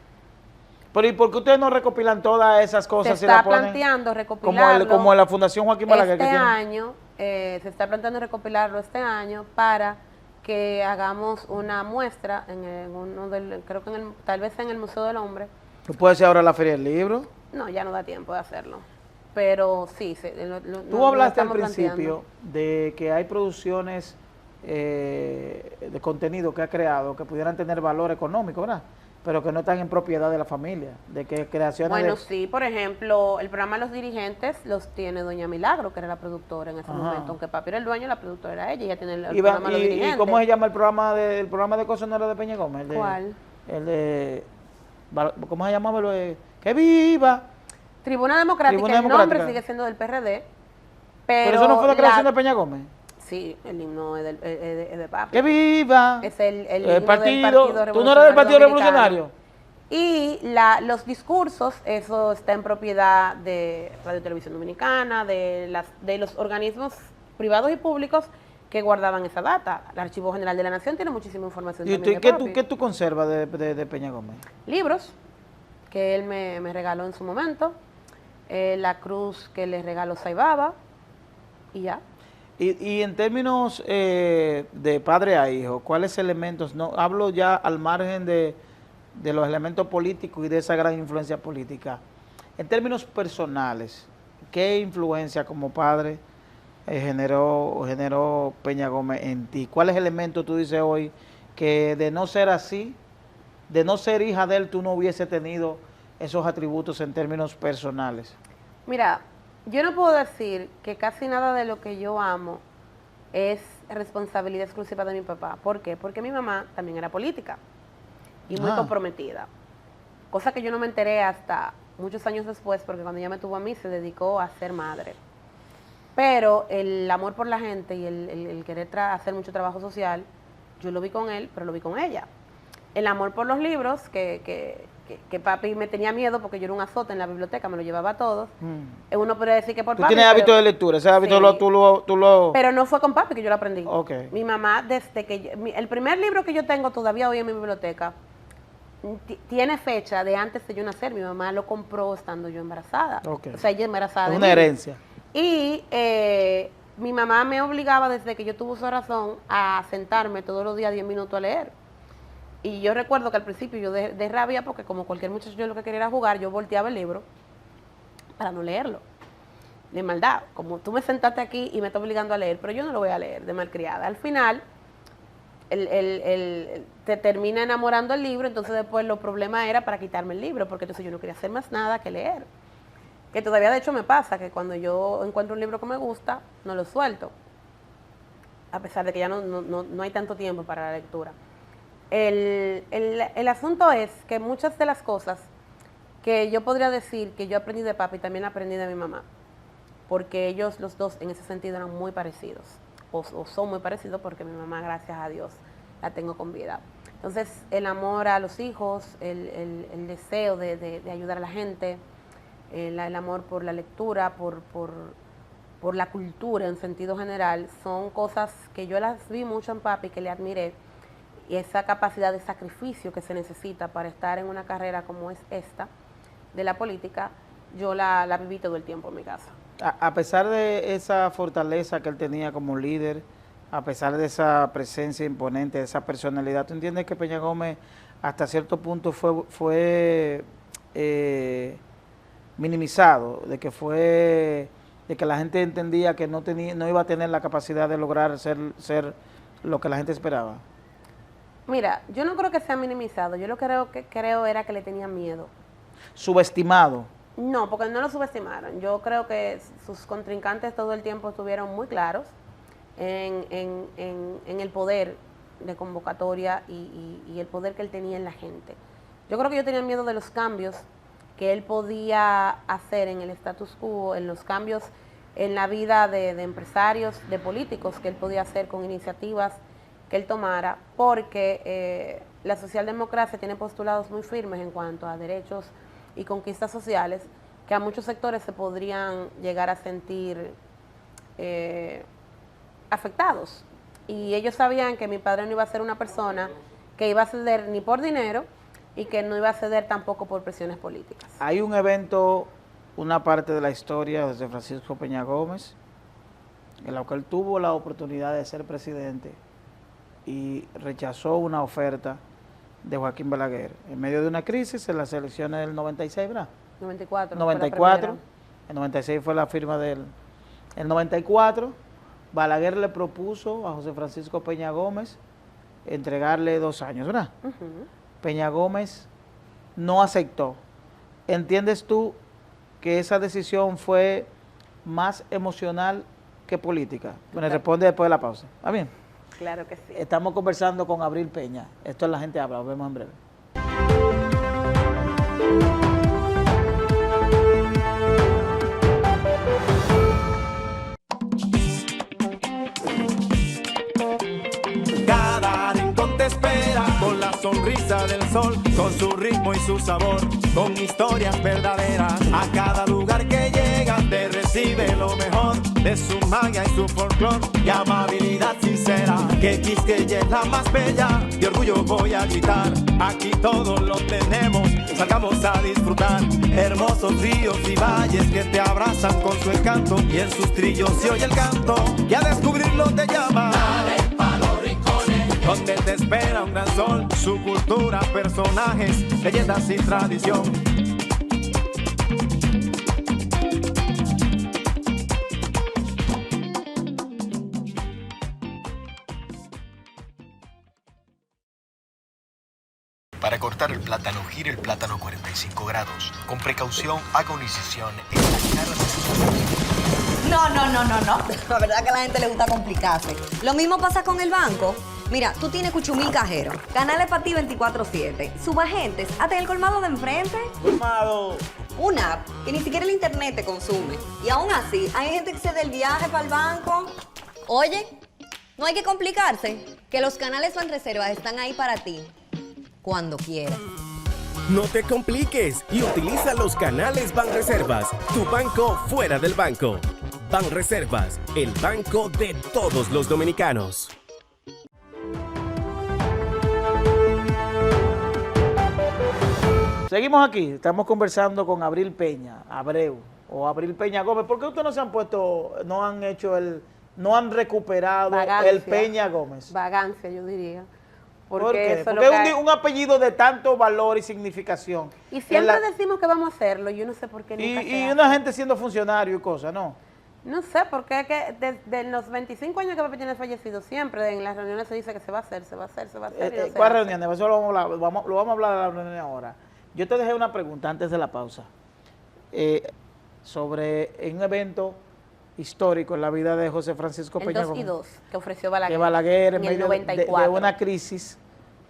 C: Pero ¿y por qué ustedes no recopilan todas esas
G: Se
C: cosas y
G: está
C: las ponen
G: planteando
C: como,
G: recopilarlo.
C: como la Fundación Joaquín Balaguer
G: Este
C: que tiene?
G: año, se está planteando recopilarlo este año para que hagamos una muestra en uno del, creo que tal vez en el Museo del Hombre.
C: ¿Tú puedes ir ahora a la Feria del Libro?
G: No, ya no da tiempo de hacerlo. Pero sí,
C: Tú hablaste al principio de que hay producciones de contenido que ha creado que pudieran tener valor económico, ¿verdad? Pero que no están en propiedad de la familia, de que creaciones
G: Bueno,
C: de...
G: sí, por ejemplo, el programa Los Dirigentes los tiene Doña Milagro, que era la productora en ese
C: Ajá.
G: momento. Aunque papi era el dueño, la productora era ella. Ella tiene el
C: ¿Y,
G: programa Los
C: y
G: Dirigentes.
C: cómo se llama el programa de cosas no era de Peña Gómez?
G: ¿Cuál?
C: El de... ¿Cómo se llamaba? Lo de... ¡Que viva!
G: Tribuna Democrática,
C: Tribuna
G: el nombre
C: Democrática.
G: sigue siendo del PRD,
C: Pero eso no fue la creación de Peña Gómez.
G: Sí, el himno es de papi.
C: ¡Que viva!
G: Es el himno
C: el
G: del
C: partido.
G: Partido
C: ¿Tú no eres del Partido
G: Dominicano.
C: Revolucionario?
G: Y los discursos, eso está en propiedad de Radio y Televisión Dominicana, de los organismos privados y públicos que guardaban esa data. El Archivo General de la Nación tiene muchísima información
C: ¿Y
G: también de
C: qué
G: papi.
C: tú conservas de Peña Gómez?
G: Libros que él me regaló en su momento, la cruz que le regaló Saibaba, y ya.
C: Y en términos de padre a hijo, ¿cuáles elementos? No hablo ya al margen de los elementos políticos y de esa gran influencia política. En términos personales, ¿qué influencia como padre generó Peña Gómez en ti? ¿Cuáles elementos tú dices hoy que de no ser así, de no ser hija de él, tú no hubiese tenido esos atributos en términos personales?
G: Mira, yo no puedo decir que casi nada de lo que yo amo es responsabilidad exclusiva de mi papá. ¿Por qué? Porque mi mamá también era política y muy comprometida. Cosa que yo no me enteré hasta muchos años después, porque cuando ella me tuvo a mí se dedicó a ser madre. Pero el amor por la gente y el querer hacer mucho trabajo social, yo lo vi con él, pero lo vi con ella. El amor por los libros, que papi me tenía miedo porque yo era un azote en la biblioteca, me lo llevaba a todos. Uno podría decir que por
C: ¿Tú
G: papi.
C: tienes hábito de lectura? ¿Ese hábito
G: Sí.
C: tú lo...
G: Pero no fue con papi que yo lo aprendí.
C: Ok.
G: Mi mamá, desde que el primer libro que yo tengo todavía hoy en mi biblioteca, tiene fecha de antes de yo nacer. Mi mamá lo compró estando yo embarazada.
C: Ok.
G: O sea, ella embarazada
C: Es
G: de
C: una
G: mí.
C: herencia.
G: Y mi mamá me obligaba desde que yo tuve uso de razón a sentarme todos los días 10 minutos a leer. Y yo recuerdo que al principio yo de rabia, porque como cualquier muchacho yo lo que quería era jugar, yo volteaba el libro para no leerlo. De maldad, como tú me sentaste aquí y me estás obligando a leer, pero yo no lo voy a leer, de malcriada. Al final, te termina enamorando el libro, entonces después los problemas era para quitarme el libro, porque entonces yo no quería hacer más nada que leer. Que todavía de hecho me pasa, que cuando yo encuentro un libro que me gusta, no lo suelto, a pesar de que ya no hay tanto tiempo para la lectura. El asunto es que muchas de las cosas que yo podría decir que yo aprendí de papi, también aprendí de mi mamá, porque ellos los dos en ese sentido eran muy parecidos, o son muy parecidos, porque mi mamá, gracias a Dios, la tengo con vida. Entonces, el amor a los hijos, el deseo de ayudar a la gente, el amor por la lectura, por la cultura en sentido general, son cosas que yo las vi mucho en papi, que le admiré, y esa capacidad de sacrificio que se necesita para estar en una carrera como es esta, de la política, yo la viví todo el tiempo en mi casa.
C: A pesar de esa fortaleza que él tenía como líder, a pesar de esa presencia imponente, de esa personalidad, ¿tú entiendes que Peña Gómez hasta cierto punto fue minimizado, de que la gente entendía que no iba a tener la capacidad de lograr ser lo que la gente esperaba?
G: Mira, yo no creo que sea minimizado, yo lo que creo era que le tenían miedo.
C: Subestimado.
G: No, porque no lo subestimaron. Yo creo que sus contrincantes todo el tiempo estuvieron muy claros en el poder de convocatoria y el poder que él tenía en la gente. Yo creo que yo tenía miedo de los cambios que él podía hacer en el status quo, en los cambios en la vida de empresarios, de políticos que él podía hacer con iniciativas que él tomara, porque la socialdemocracia tiene postulados muy firmes en cuanto a derechos y conquistas sociales que a muchos sectores se podrían llegar a sentir afectados. Y ellos sabían que mi padre no iba a ser una persona que iba a ceder ni por dinero y que no iba a ceder tampoco por presiones políticas.
C: Hay un evento, una parte de la historia de José Francisco Peña Gómez, en la que él tuvo la oportunidad de ser presidente y rechazó una oferta de Joaquín Balaguer en medio de una crisis en las elecciones del 96, ¿verdad?
G: 94.
C: 94, el 96 fue la firma del... El 94, Balaguer le propuso a José Francisco Peña Gómez entregarle 2 años, ¿verdad? Peña Gómez no aceptó. ¿Entiendes tú que esa decisión fue más emocional que política? Bueno, responde después de la pausa. ¿Está bien?
G: Claro que sí.
C: Estamos conversando con Abril Peña. Esto es La Gente Habla. Nos vemos en breve.
A: Cada rincón te espera con la sonrisa del sol, con su ritmo y su sabor, con historias verdaderas. A cada lugar que llegas te recibe lo mejor de su magia y su folclor y amabilidad sincera. Que Quisqueya es la más bella, de orgullo voy a gritar. Aquí todos lo tenemos, salgamos a disfrutar. Hermosos ríos y valles que te abrazan con su encanto, y en sus trillos se oye el canto, y a descubrirlo te llama.
B: Dale pa' los rincones,
A: Donde te espera un gran sol, su cultura, personajes, leyendas y tradición.
H: Para cortar el plátano, gire el plátano 45 grados. Con precaución, haga una incisión en la cara de...
I: No. La verdad que a la gente le gusta complicarse. Lo mismo pasa con el banco. Mira, tú tienes Cuchumil Cajero, canales para ti 24/7, subagentes, hasta en el colmado de enfrente.
C: Colmado.
I: Una app que ni siquiera el internet te consume. Y aún así, hay gente que se da el viaje para el banco. Oye, no hay que complicarse, que los canales Banreservas están ahí para ti, cuando quieras.
F: No te compliques y utiliza los canales Banreservas, tu banco fuera del banco. Banreservas, el banco de todos los dominicanos.
C: Seguimos aquí, estamos conversando con Abril Peña, Abreu, o Abril Peña Gómez. ¿Por qué ustedes no se han puesto, no han hecho no han recuperado
G: Vagancia.
C: el Peña Gómez?
G: Vagancia, yo diría.
C: ¿Por qué?
G: eso
C: Porque
G: lo
C: es
G: que-
C: un apellido de tanto valor y significación.
G: Y siempre
C: En la-
G: decimos que vamos a hacerlo, yo no sé por qué nunca se
C: y
G: hace.
C: una gente siendo funcionario y cosas, ¿no?
G: No sé, porque es que desde los 25 años que Pepe tiene fallecido, siempre en las reuniones se dice que se va a hacer, se va a hacer, se va a hacer. y no se
C: ¿Cuál
G: hace.
C: reunión? Eso lo vamos a hablar, lo vamos a hablar de la reunión ahora. Yo te dejé una pregunta antes de la pausa sobre un evento histórico en la vida de José Francisco
G: El
C: Peña
G: 2 y
C: Gómez.
G: 2 que ofreció Balaguer.
C: Que Balaguer, en
G: en el
C: medio de
G: 94.
C: una crisis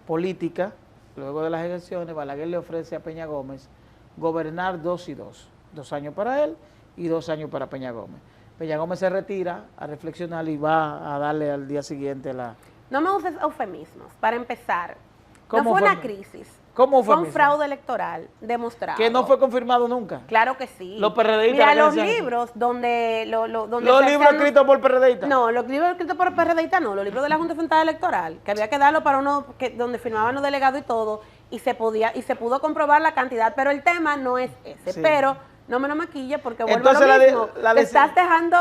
C: política, luego de las elecciones, Balaguer le ofrece a Peña Gómez gobernar 2 y 2. 2 años para él y 2 años para Peña Gómez. Peña Gómez se retira a reflexionar y va a darle al día siguiente la...
G: No me uses eufemismos. Para empezar, no
C: ¿Cómo
G: fue
C: fue?
G: una crisis.
C: ¿Cómo fue
G: Fue un
C: mismo?
G: fraude electoral demostrado.
C: Que no fue confirmado nunca.
G: Claro que sí.
C: Los PRDistas
G: Mira,
C: lo que
G: los
C: decían.
G: libros donde... donde
C: Los
G: se
C: libros
G: hacían-
C: escritos por PRDistas.
G: No, los libros escritos por PRDistas no, los libros de la Junta Central Electoral, que había que darlo para uno, donde firmaban los delegados y todo, y se pudo comprobar la cantidad, pero el tema no es ese.
C: Sí.
G: Pero no me lo maquille porque vuelvo
C: Entonces,
G: a lo mismo.
C: la
G: Te
C: deci-
G: estás dejando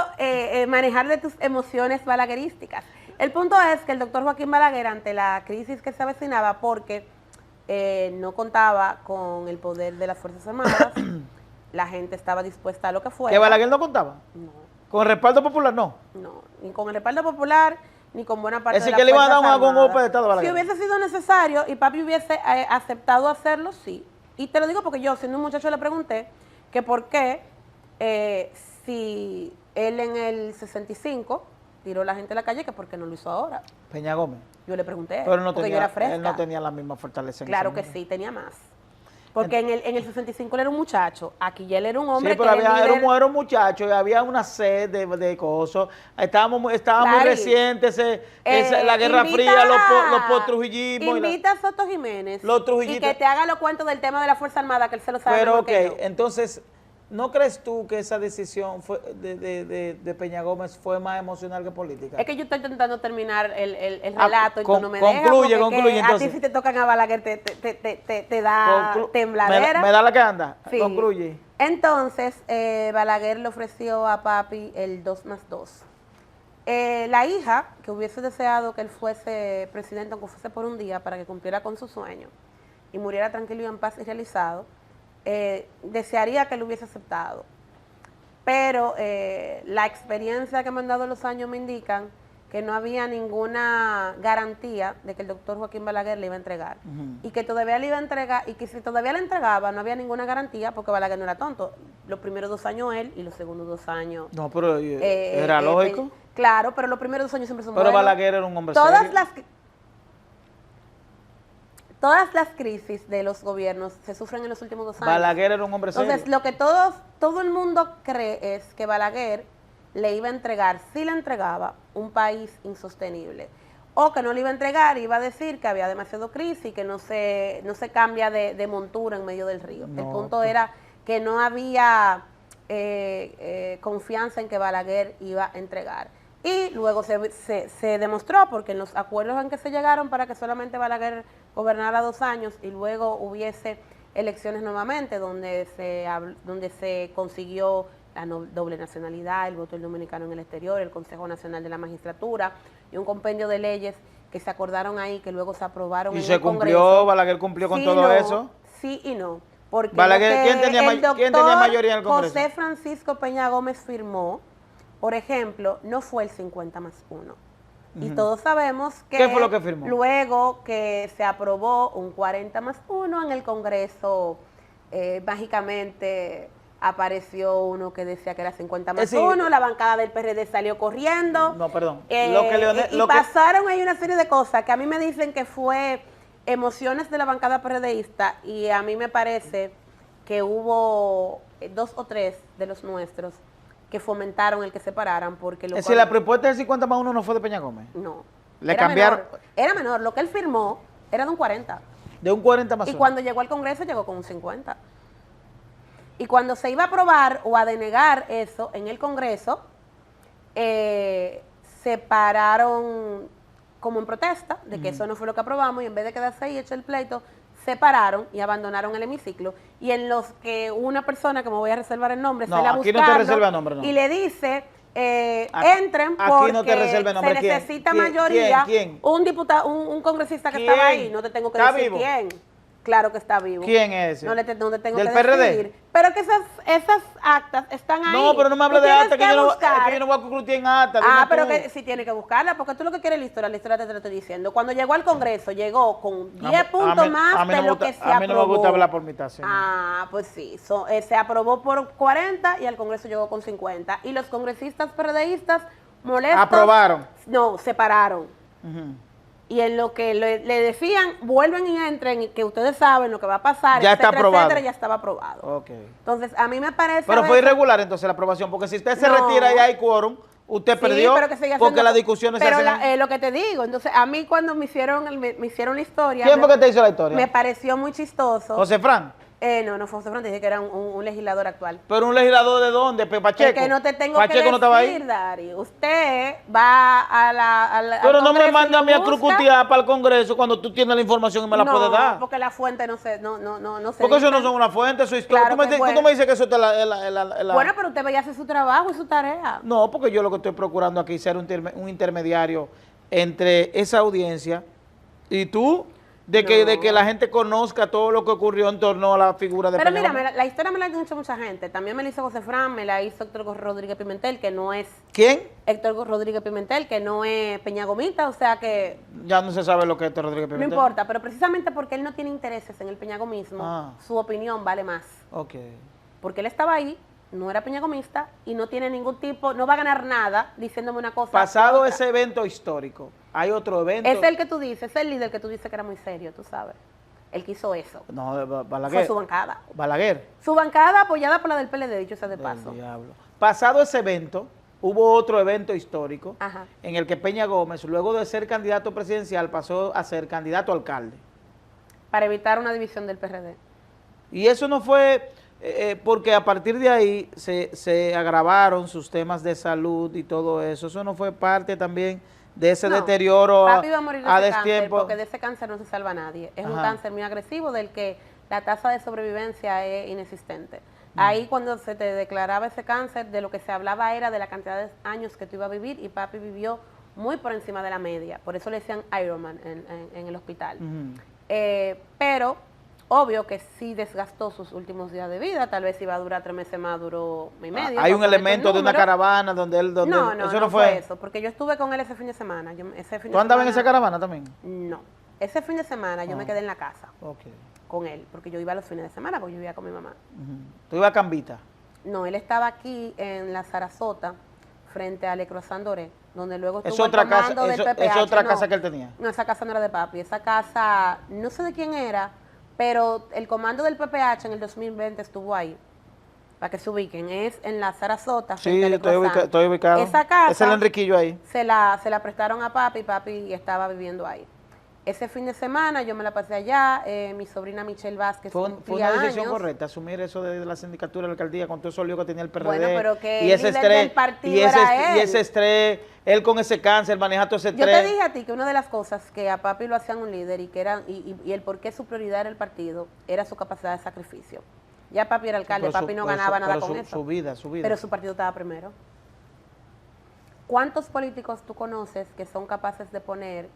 G: manejar de tus emociones balaguerísticas. El punto es que el doctor Joaquín Balaguer, ante la crisis que se avecinaba, porque no contaba con el poder de las Fuerzas Armadas, la gente estaba dispuesta a lo que fuera.
C: ¿Que Balaguer no contaba?
G: No.
C: ¿Con respaldo popular? No.
G: No, ni con el respaldo popular, ni con buena parte
C: Es
G: de
C: decir,
G: las
C: que le iban a dar
G: Fuerzas
C: algún
G: Armadas.
C: golpe de Estado a Balaguer.
G: Si hubiese sido necesario y papi hubiese aceptado hacerlo, sí. Y te lo digo porque yo, siendo un muchacho, le pregunté que por qué, si él en el 65 tiró a la gente a la calle, que por qué no lo hizo ahora.
C: Peña Gómez.
G: Yo le pregunté,
C: Pero no
G: porque
C: tenía,
G: yo era fresca.
C: él no tenía la misma fortaleza. en
G: Claro
C: ese
G: que
C: momento.
G: sí, tenía más. Porque en el 65 él era un muchacho, aquí ya él era un hombre
C: Sí, pero
G: que era
C: era
G: líder.
C: un muchacho y había una sed de cosas. Estaba muy
G: Claro.
C: reciente la Guerra Fría, los post-trujillismos.
G: Invita a Soto Jiménez
C: Los
G: y
C: trujillistas.
G: que te haga los cuentos del tema de la Fuerza Armada, que él se lo sabe
C: Pero
G: mejor
C: ok,
G: que yo.
C: entonces ¿No crees tú que esa decisión fue de Peña Gómez fue más emocional que política?
G: Es que yo estoy intentando terminar el relato y tú no me
C: concluye,
G: dejas.
C: concluye,
G: A
C: entonces.
G: ti si te tocan a Balaguer te da tembladera.
C: ¿Me da la que anda?
G: Sí.
C: Concluye.
G: Entonces, Balaguer le ofreció a papi el 2+2. La hija, que hubiese deseado que él fuese presidente, aunque fuese por un día, para que cumpliera con su sueño y muriera tranquilo y en paz y realizado, desearía que lo hubiese aceptado. Pero la experiencia que me han dado los años me indican que no había ninguna garantía de que el doctor Joaquín Balaguer le iba a entregar. Y que todavía le iba a entregar, y que si todavía le entregaba, no había ninguna garantía porque Balaguer no era tonto. Los primeros 2 años él y los segundos 2 años...
C: No, pero era lógico.
G: Claro, pero los primeros 2 años siempre son
C: Pero
G: buenos.
C: Balaguer era un hombre
G: Todas
C: serio.
G: Todas las crisis de los gobiernos se sufren en los últimos 2 años.
C: Balaguer era un hombre serio.
G: Entonces, lo que todo el mundo cree es que Balaguer le iba a entregar, si le entregaba, un país insostenible. O que no le iba a entregar, iba a decir que había demasiado crisis, que no se cambia de montura en medio del río.
C: No,
G: El punto era que no había confianza en que Balaguer iba a entregar. Y luego se demostró, porque en los acuerdos en que se llegaron para que solamente Balaguer gobernara 2 años y luego hubiese elecciones nuevamente donde se consiguió la doble nacionalidad, el voto del dominicano en el exterior, el Consejo Nacional de la Magistratura y un compendio de leyes que se acordaron ahí, que luego se aprobaron en el Congreso.
C: ¿Y se cumplió? ¿Balaguer cumplió con todo eso?
G: Sí y no. Porque
C: Balaguer, ¿quién tenía mayoría en el Congreso?
G: José Francisco Peña Gómez firmó, por ejemplo, no fue el 50+1. Y todos sabemos que,
C: ¿qué fue lo que firmó?
G: Luego que se aprobó un 40+1 en el Congreso, mágicamente apareció uno que decía que era 50+1, la bancada del PRD salió corriendo.
C: No, perdón.
G: Pasaron ahí una serie de cosas que a mí me dicen que fue emociones de la bancada PRDista, y a mí me parece que hubo 2 o 3 de los nuestros que fomentaron el que se pararan, porque
C: Es decir, la propuesta del 50+1 no fue de Peña Gómez.
G: No.
C: Le cambiaron.
G: Era menor. Lo que él firmó era de un 40.
C: De un 40+1.
G: Y cuando llegó al Congreso llegó con un 50. Y cuando se iba a aprobar o a denegar eso en el Congreso, se pararon como en protesta de que eso no fue lo que aprobamos, y en vez de quedarse ahí hecho el pleito, se pararon y abandonaron el hemiciclo. Y en los que una persona, que me voy a reservar el nombre,
C: No,
G: sale a
C: aquí
G: buscarlo
C: no te reserva nombre, no.
G: y le dice, entren porque
C: no te reserva el nombre.
G: se
C: ¿Quién?
G: necesita
C: ¿Quién?
G: mayoría.
C: ¿Quién?
G: Un diputado, un congresista que
C: ¿Quién?
G: estaba ahí, no te tengo que
C: ¿Está
G: decir
C: vivo?
G: quién. Claro que está vivo.
C: ¿Quién es ese?
G: No te tengo
C: ¿Del
G: que
C: PRD?
G: decir. Pero que esas actas están ahí.
C: No, pero no me hable
G: Tú
C: de
G: tienes
C: acta, que yo no
G: buscar.
C: voy a concluir en acta.
G: Ah,
C: dime
G: pero
C: tú.
G: que sí tiene que buscarla, porque tú lo que quieres la historia te lo estoy diciendo. Cuando llegó al Congreso, llegó con 10 puntos más de lo que se aprobó.
C: A mí no me gusta hablar por mitad, señor.
G: Ah, pues sí, se aprobó por 40 y al Congreso llegó con 50. Y los congresistas PRDistas molestos...
C: ¿Aprobaron?
G: No, se pararon.
C: Ujú.
G: Y en lo que le decían, vuelven y entren, y que ustedes saben lo que va a pasar,
C: Ya está
G: etcétera,
C: aprobado.
G: etcétera, ya estaba aprobado.
C: Ok.
G: Entonces, a mí me parece...
C: Pero
G: a
C: fue
G: veces-
C: irregular entonces la aprobación, porque si usted se
G: No.
C: retira y hay quórum, usted
G: Sí,
C: perdió,
G: pero que sigue
C: porque
G: haciendo-
C: las discusiones se
G: pero
C: hacen...
G: lo que te digo, entonces a mí cuando me hicieron la historia...
C: ¿Quién fue que te hizo la historia?
G: Me pareció muy chistoso.
C: José Fran.
G: No fue José Fran, dije que era un legislador actual.
C: ¿Pero un legislador de dónde? Pacheco.
G: Es que no te tengo
C: Pacheco
G: que
C: no estaba
G: decir,
C: ahí.
G: Dari. Usted va al
C: Pero no me
G: Congreso
C: manda
G: y
C: a mí a
G: busca.
C: crucutear para el Congreso cuando tú tienes la información y me la puedes dar.
G: Porque la fuente no se
C: Porque eso no
G: dice.
C: son una fuente, eso es historia.
G: Claro
C: tú,
G: que fue.
C: tú me dices que eso es la...
G: Bueno, pero usted vaya a hacer su trabajo y su tarea.
C: No, porque yo lo que estoy procurando aquí es ser un intermediario entre esa audiencia y tú, de que la gente conozca todo lo que ocurrió en torno a la figura de
G: Pero
C: Peña
G: mira,
C: Gómez.
G: la historia me la ha dicho mucha gente. También me la hizo José Fran, me la hizo Héctor Rodríguez Pimentel, que no es...
C: ¿Quién?
G: Héctor Rodríguez Pimentel, que no es Peña Gomita, o sea que
C: Ya no se sabe lo que es Rodríguez
G: no
C: Pimentel.
G: importa. Pero precisamente porque él no tiene intereses en el peñagomismo,
C: Ah.
G: su opinión vale más.
C: Ok.
G: Porque él estaba ahí, no era peñagomista y no tiene ningún tipo, no va a ganar nada diciéndome una cosa.
C: Pasado
G: u otra.
C: ese evento histórico, hay otro evento...
G: Es el que tú dices, es el líder que tú dices que era muy serio, tú sabes. Él que hizo eso.
C: No, Balaguer.
G: Fue su bancada.
C: Balaguer.
G: Su bancada apoyada por la del PLD, dicho sea de paso.
C: Del diablo. Pasado ese evento, hubo otro evento histórico
G: Ajá.
C: en el que Peña Gómez, luego de ser candidato presidencial, pasó a ser candidato a alcalde.
G: Para evitar una división del PRD.
C: Y eso no fue porque a partir de ahí se agravaron sus temas de salud y todo eso. Eso no fue parte también de ese deterioro
G: papi iba a morir de
C: a
G: ese cáncer,
C: destiempo.
G: porque de ese cáncer no se salva a nadie. Es un
C: Ajá.
G: cáncer muy agresivo del que la tasa de sobrevivencia es inexistente. Ahí cuando se te declaraba ese cáncer, de lo que se hablaba era de la cantidad de años que tú ibas a vivir, y papi vivió muy por encima de la media. Por eso le decían Iron Man en el hospital. Pero obvio que sí desgastó sus últimos días de vida. Tal vez iba a durar 3 meses más, duró mes y medio.
C: Hay un
G: cuando
C: elemento de una caravana donde él... Donde
G: no,
C: eso
G: no fue eso, porque yo estuve con él ese fin de semana.
C: ¿Tú andabas en esa caravana también?
G: No. Ese fin de semana yo me quedé en la casa
C: Ok.
G: con él, porque yo iba los fines de semana, porque yo vivía con mi mamá.
C: ¿Tú ibas a Cambita?
G: No, él estaba aquí en la Sarasota, frente a Le Croissant Doré, donde luego
C: ¿Es
G: estuvo
C: otra
G: el comando
C: casa,
G: del
C: es
G: PPH.
C: otra
G: No,
C: casa que él tenía?
G: No, esa casa no era de papi. Esa casa, no sé de quién era, pero el comando del PPH en el 2020 estuvo ahí. Para que se ubiquen, es en la Sarasota.
C: Sí,
G: frente a Le
C: estoy ubicado.
G: Esa casa
C: Es el Enriquillo ahí.
G: se la prestaron a papi, papi estaba viviendo ahí. Ese fin de semana yo me la pasé allá, mi sobrina Michelle Vázquez
C: Fue
G: cumplía
C: una decisión
G: años.
C: correcta, asumir eso de la sindicatura de la alcaldía con todo eso lío que tenía el PRD.
G: Bueno, pero que
C: y
G: el
C: ese
G: líder
C: estrés,
G: del partido
C: y ese,
G: era
C: y
G: él.
C: ese estrés, él con ese cáncer, maneja todo ese
G: Yo
C: estrés.
G: te dije a ti que una de las cosas que a papi lo hacían un líder y que eran y el por qué su prioridad era el partido era su capacidad de sacrificio. Ya papi era alcalde,
C: Pero
G: papi no
C: pero
G: ganaba nada
C: pero
G: con eso.
C: Su vida.
G: Pero su partido estaba primero. ¿Cuántos políticos tú conoces que son capaces de poner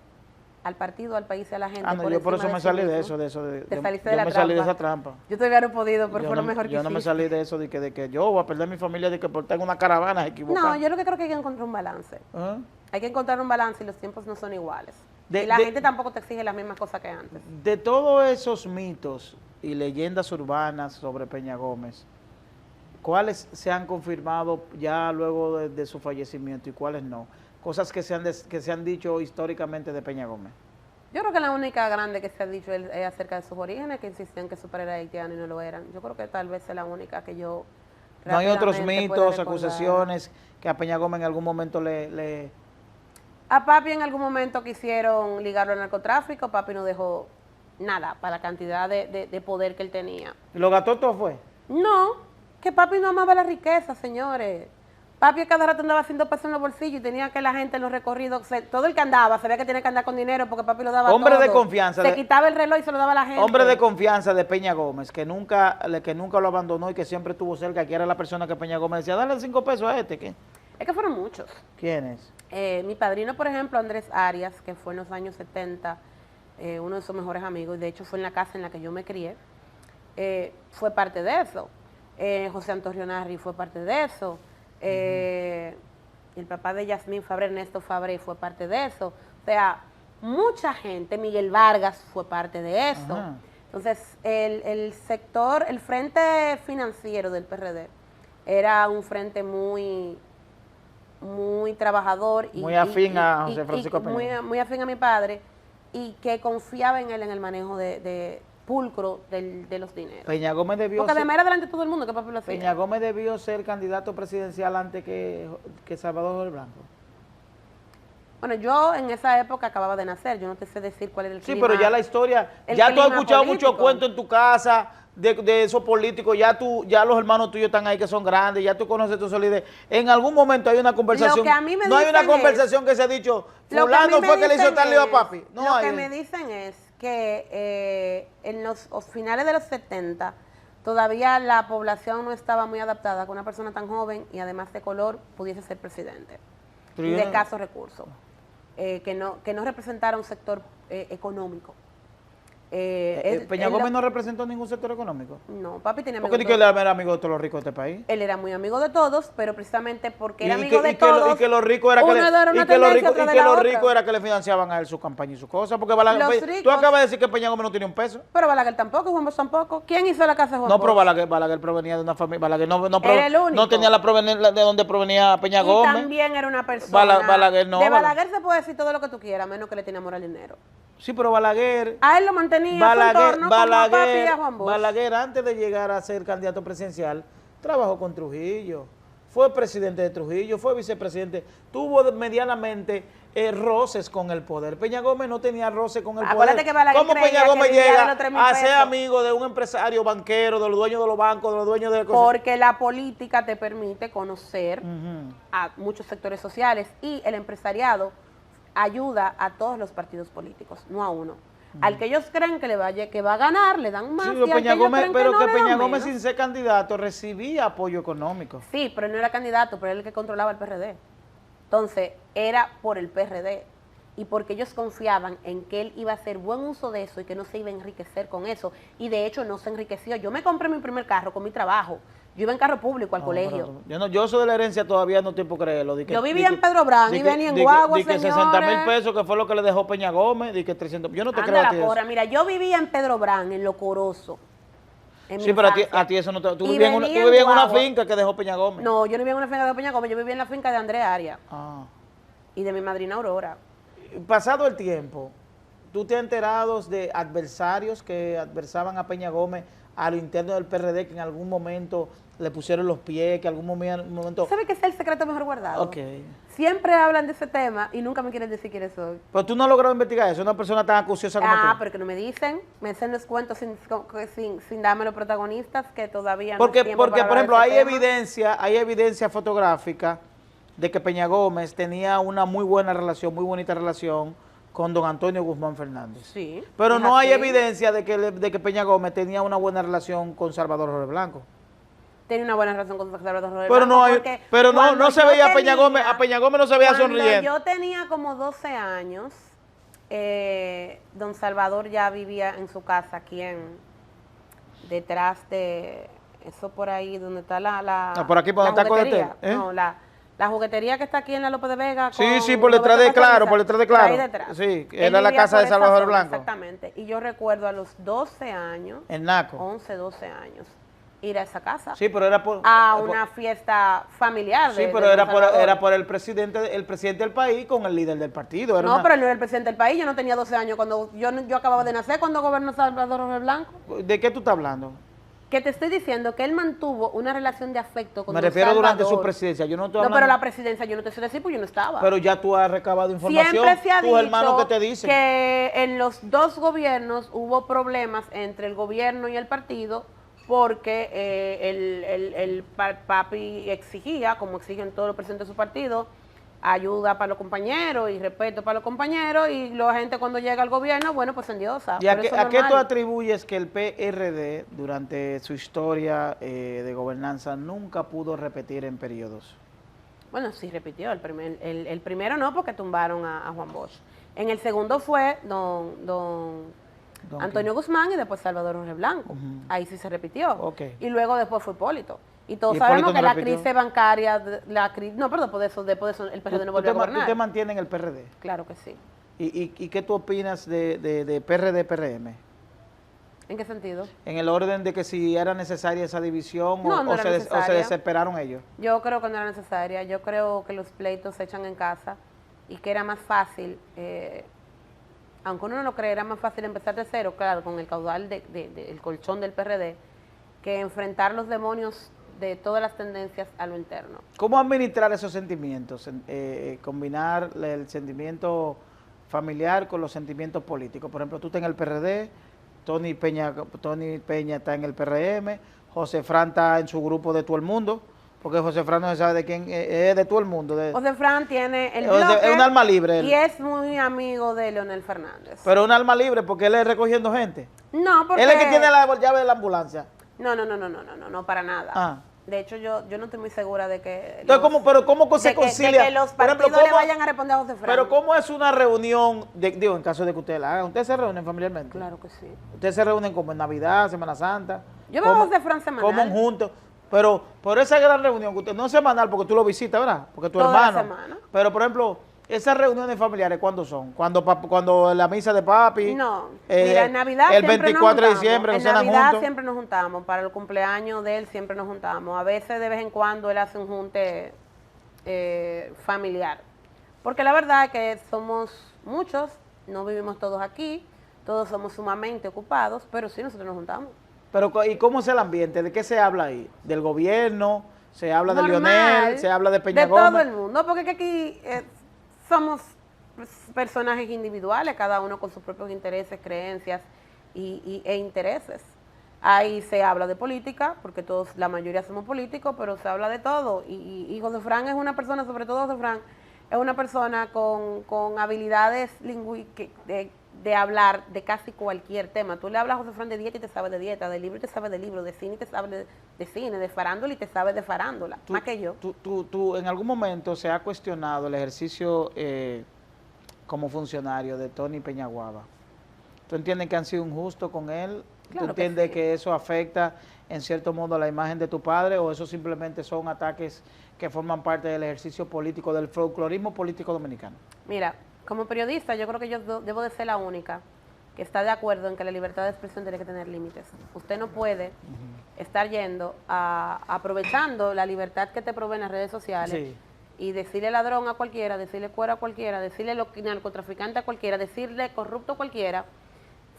G: al partido, al país y a la gente?
C: No, yo por eso
G: encima
C: me
G: sí
C: salí de
G: mismo?
C: eso.
G: Te
C: Yo
G: saliste de la
C: me
G: trampa.
C: salí de esa trampa.
G: Yo todavía no he podido, pero fue lo mejor que
C: Yo no me
G: hiciste.
C: salí de eso, de que yo voy a perder mi familia, de que por tengo una caravana equivocada.
G: No, yo lo que creo que hay que encontrar un balance.
C: ¿Ah?
G: Hay que encontrar un balance y los tiempos no son iguales.
C: De-
G: y la
C: de-
G: gente tampoco te exige las mismas cosas que antes.
C: De todos esos mitos y leyendas urbanas sobre Peña Gómez, ¿cuáles se han confirmado ya luego de su fallecimiento y cuáles no? Cosas que se han dicho históricamente de Peña Gómez.
G: Yo creo que la única grande que se ha dicho es acerca de sus orígenes, que insistían que su padre era haitiano y no lo eran. Yo creo que tal vez es la única que yo...
C: No hay otros
G: rápidamente pueda
C: mitos,
G: recordar.
C: acusaciones que a Peña Gómez en algún momento
G: A papi en algún momento quisieron ligarlo al narcotráfico, papi no dejó nada para la cantidad de poder que él tenía.
C: ¿Lo gastó todo fue?
G: No, que papi no amaba la riqueza, señores. Papi a cada rato andaba haciendo pesos en los bolsillos y tenía que la gente en los recorridos, todo el que andaba, sabía que tenía que andar con dinero porque papi lo daba
C: Hombre
G: todo.
C: de confianza.
G: Se quitaba el reloj y se lo daba a la gente.
C: Hombre de confianza de Peña Gómez, que nunca lo abandonó y que siempre estuvo cerca, que era la persona que Peña Gómez decía, dale 5 pesos a este. ¿Qué?
G: Es que fueron muchos.
C: ¿Quién es?
G: Mi padrino, por ejemplo, Andrés Arias, que fue en los años 70, uno de sus mejores amigos, y de hecho fue en la casa en la que yo me crié, fue parte de eso. José Antonio Narri fue parte de eso. El papá de Yasmín Fabre, Ernesto Fabre, fue parte de eso. O sea, mucha gente, Miguel Vargas fue parte de eso.
C: Ajá.
G: Entonces, el sector, el frente financiero del PRD era un frente muy trabajador.
C: Muy afín a José Francisco Peña.
G: Muy afín a mi padre y que confiaba en él en el manejo de pulcro de los dineros.
C: Peña Gómez debió
G: Porque
C: ser,
G: además era delante de todo el mundo que papi lo hacía.
C: Peña Gómez debió ser candidato presidencial antes que Salvador Jorge Blanco.
G: Bueno, yo en esa época acababa de nacer, yo no te sé decir cuál era el
C: Sí,
G: clima.
C: pero ya la historia,
G: el
C: ya tú has
G: clima
C: escuchado
G: político.
C: muchos cuentos en tu casa de esos políticos, ya los hermanos tuyos están ahí que son grandes, ya tú conoces tu solidez. En algún momento hay una conversación,
G: Lo que a mí me
C: no hay una
G: dicen
C: conversación que se ha dicho,
G: Lo que a mí
C: fulano
G: me
C: fue que le hizo
G: dicen
C: tal lío a
G: es-
C: papi. No
G: lo
C: hay.
G: que me dicen es que en los finales de los 70 todavía la población no estaba muy adaptada a que una persona tan joven y además de color pudiese ser presidente
C: Pero
G: y
C: yo
G: de
C: no-
G: escasos recursos, que no representara un sector económico.
C: Peña Gómez no representó ningún sector económico.
G: No, papi tenía
C: Porque
G: amigos
C: él era amigo de todos los ricos de este país.
G: Él era muy amigo de todos, pero precisamente porque era
C: Y
G: amigo
C: que-
G: de
C: y que lo-
G: todos.
C: y que los ricos era que
G: uno
C: le,
G: era una
C: y que los
G: tendencia,
C: ricos,
G: otro
C: y
G: de
C: que
G: la
C: los
G: otra.
C: ricos era que le financiaban a él su campaña y su cosa, porque Balaguer,
G: Los
C: tú
G: ricos-
C: acabas de decir que Peña Gómez no tiene un peso.
G: Pero Balaguer tampoco, Juan Bosch tampoco. ¿Quién hizo la casa de Juan
C: No, pero
G: Bosch?
C: Balaguer provenía de una familia, Balaguer
G: Era el único.
C: no tenía la proveniencia de donde provenía Peña
G: Y
C: Gómez.
G: también era una persona.
C: Balaguer no,
G: De
C: Balaguer.
G: Balaguer se puede decir todo lo que tú quieras, menos que le tenga amor al dinero.
C: Sí, pero Balaguer,
G: A él lo mantenía su entorno como a papi y a Juan Bosch.
C: Balaguer antes de llegar a ser candidato presidencial, trabajó con Trujillo, fue presidente de Trujillo, fue vicepresidente, tuvo medianamente roces con el poder. Peña Gómez no tenía roces con el
G: Acuérdate
C: poder.
G: que Balaguer
C: ¿Cómo
G: creía
C: Peña Gómez
G: que vivía de
C: llega
G: los 3.000
C: a ser
G: pesos?
C: amigo de un empresario banquero, de los dueños de los bancos, de los dueños de cosas?
G: Porque la política te permite conocer a muchos sectores sociales y el empresariado ayuda a todos los partidos políticos, no a uno. Al que ellos creen que que va a ganar, le dan más.
C: Sí,
G: y al que
C: Peña
G: ellos
C: Gómez,
G: creen
C: pero
G: no,
C: que
G: le dan
C: Peña Gómez
G: menos.
C: sin ser candidato recibía apoyo económico.
G: Sí, pero él no era candidato, pero él el que controlaba el PRD. Entonces, era por el PRD. Y porque ellos confiaban en que él iba a hacer buen uso de eso y que no se iba a enriquecer con eso. Y de hecho no se enriqueció. Yo me compré mi primer carro con mi trabajo. Yo iba en carro público al
C: No,
G: colegio.
C: yo soy de la herencia todavía, no estoy por creerlo.
G: Yo vivía en Pedro Brán y venía en guagua,
C: que 60 mil
G: señores.
C: pesos, que fue lo que le dejó Peña Gómez, di que 300. Yo no te
G: Anda
C: creo a
G: la
C: ti eso.
G: porra. Mira, yo vivía en Pedro Brán, en Lo Corozo. En mi
C: Sí, pero
G: infancia.
C: a ti eso no te... Tú
G: Y
C: vivías en una,
G: venía
C: tú vivías en una
G: guagua.
C: finca que dejó Peña Gómez.
G: No, yo no vivía en una finca de Peña Gómez, yo vivía en la finca de André Arias
C: Ah.
G: y de mi madrina Aurora.
C: Pasado el tiempo, ¿tú te has enterado de adversarios que adversaban a Peña Gómez a lo interno del PRD, que en algún momento le pusieron los pies, que en algún momento...
G: ¿Sabe qué es el secreto mejor guardado?
C: Ok.
G: Siempre hablan de ese tema y nunca me quieren decir quién soy.
C: Pero tú no has logrado investigar eso, una persona tan acuciosa como tú.
G: Pero que no me dicen, me hacen los cuentos sin darme los protagonistas que todavía no
C: Porque,
G: es tiempo para
C: por ejemplo,
G: hablar de
C: hay
G: ese tema.
C: evidencia fotográfica de que Peña Gómez tenía una muy buena relación, muy bonita relación con don Antonio Guzmán Fernández.
G: Sí.
C: Pero
G: es
C: no hay
G: así.
C: evidencia de que Peña Gómez tenía una buena relación con Salvador Jorge Blanco.
G: Tenía una buena relación con Salvador Jorge
C: Pero
G: Blanco,
C: no hay,
G: porque
C: pero no
G: cuando
C: se
G: yo
C: veía a
G: tenía-
C: Peña Gómez no se veía
G: Cuando
C: sonriendo.
G: yo tenía como 12 años, don Salvador ya vivía en su casa aquí detrás de, eso por ahí donde está
C: por aquí, por donde está
G: juguetería.
C: Codetel, ¿eh?
G: No, la juguetería que está aquí en la López de Vega.
C: Sí, sí,
G: con
C: por detrás de
G: Roberto
C: Claro,
G: Pachoriza,
C: por detrás de
G: por ahí
C: Claro.
G: detrás.
C: Sí,
G: Él
C: era la
G: vivía
C: casa
G: por
C: de
G: esa
C: Salvador
G: zona,
C: Blanco.
G: Exactamente. Y yo recuerdo a los 12 años,
C: El Naco.
G: 11, 12 años, ir a esa casa.
C: Sí, pero era por...
G: A
C: por-
G: una fiesta familiar.
C: Sí, pero
G: de
C: era
G: don Salvador.
C: por el presidente del país con el líder del partido. Era
G: No,
C: una-
G: pero él no era el presidente del país. Yo no tenía 12 años cuando yo acababa de nacer cuando gobernó Salvador Jorge Blanco.
C: ¿De qué tú estás hablando?
G: Que te estoy diciendo que él mantuvo una relación de afecto con
C: Me
G: don
C: refiero durante su
G: Salvador.
C: presidencia. Yo no estoy
G: No,
C: hablando...
G: pero la presidencia yo no te sé decir porque yo no estaba.
C: Pero ya tú has recabado información.
G: Siempre se ha
C: tus hermanos
G: dicho
C: que te dicen.
G: que en los dos gobiernos hubo problemas entre el gobierno y el partido porque el papi exigía, como exigen todos los presidentes de su partido, ayuda para los compañeros y respeto para los compañeros, y la gente cuando llega al gobierno, bueno, pues endiosa.
C: ¿Y a
G: Pero eso es
C: qué tú
G: normal.
C: atribuyes que el PRD, durante su historia de gobernanza, nunca pudo repetir en periodos?
G: Bueno, sí repitió. El primero no, porque tumbaron a Juan Bosch. En el segundo fue don Antonio Guzmán y después Salvador Jorge Blanco. Ahí sí se repitió.
C: Ok.
G: Y luego después fue Hipólito. Y todos
C: ¿Y
G: sabemos
C: Hipólito
G: que
C: no
G: la
C: repitió?
G: crisis bancaria, no, perdón, después de eso el PRD no volvió a
C: ¿Tú
G: gobernar.
C: te mantienes en el PRD?
G: Claro que sí.
C: ¿Y qué tú opinas de PRD-PRM?
G: ¿En qué sentido?
C: En el orden de que si era necesaria esa división
G: No, no
C: o
G: era
C: se
G: necesaria.
C: desesperaron ellos.
G: Yo creo que no era necesaria. Yo creo que los pleitos se echan en casa y que era más fácil, aunque uno no lo cree, era más fácil empezar de cero, claro, con el caudal el colchón del PRD, que enfrentar los demonios de todas las tendencias a lo interno.
C: ¿Cómo administrar esos sentimientos? Combinar el sentimiento familiar con los sentimientos políticos. Por ejemplo, tú estás en el PRD, Tony Peña está en el PRM, José Fran está en su grupo de todo el mundo, porque José Fran no se sabe de quién es, de todo el mundo.
G: José Fran tiene el
C: José-
G: bloque
C: es un alma libre él.
G: y es muy amigo de Leonel Fernández.
C: Pero un alma libre porque él es recogiendo gente.
G: No, porque...
C: Él es el que tiene la llave de la ambulancia.
G: No, para nada.
C: Ah.
G: De hecho, yo no estoy muy segura de que...
C: Entonces, ¿cómo se concilia?
G: De que los
C: Por ejemplo,
G: partidos le
C: ¿cómo-
G: vayan a responder a José Fran.
C: Pero ¿cómo es una reunión, digo, en caso de que ustedes la hagan? ¿Ustedes se reúnen familiarmente?
G: Claro que sí.
C: Ustedes se reúnen como en Navidad, Semana Santa.
G: Yo veo a
C: como-
G: José Fran semanal.
C: Como juntos. Pero por esa gran reunión, que usted, no semanal porque tú lo visitas, ¿verdad? Porque tu
G: Toda la
C: hermano.
G: semana.
C: Pero, por ejemplo, esas reuniones familiares, ¿cuándo son? Cuando la misa de papi.
G: No, mira, en Navidad
C: el
G: siempre
C: 24
G: nos
C: de
G: juntamos.
C: diciembre,
G: En
C: cenan
G: Navidad
C: juntos.
G: siempre nos juntamos. Para el cumpleaños de él siempre nos juntamos. A veces, de vez en cuando, él hace un junte familiar. Porque la verdad es que somos muchos, no vivimos todos aquí, todos somos sumamente ocupados, pero sí nosotros nos juntamos.
C: Pero, ¿y cómo es el ambiente? ¿De qué se habla ahí? ¿Del gobierno? Se habla de
G: normal,
C: Lionel, se habla de Peña
G: de
C: Gómez.
G: todo el mundo, porque es que aquí somos personajes individuales, cada uno con sus propios intereses, creencias e intereses. Ahí se habla de política, porque todos, la mayoría somos políticos, pero se habla de todo. Y José Fran es una persona, sobre todo José Fran, es una persona con habilidades lingüísticas de hablar de casi cualquier tema. Tú le hablas a José Fran de dieta y te sabe de dieta, de libro y te sabe de libro, de cine y te sabe de cine, de farándula y te sabe de farándula, más que yo.
C: Tú en algún momento se ha cuestionado el ejercicio como funcionario de Tony Peñaguaba. ¿Tú entiendes que han sido injustos con él?
G: Claro
C: ¿Tú entiendes
G: que sí.
C: que eso afecta en cierto modo la imagen de tu padre o eso simplemente son ataques que forman parte del ejercicio político, del folclorismo político dominicano?
G: Mira, como periodista yo creo que yo debo de ser la única que está de acuerdo en que la libertad de expresión tiene que tener límites. Usted no puede estar yendo aprovechando la libertad que te proveen las redes sociales
C: Sí.
G: y decirle ladrón a cualquiera, decirle cuero a cualquiera, decirle narcotraficante a cualquiera, decirle corrupto a cualquiera,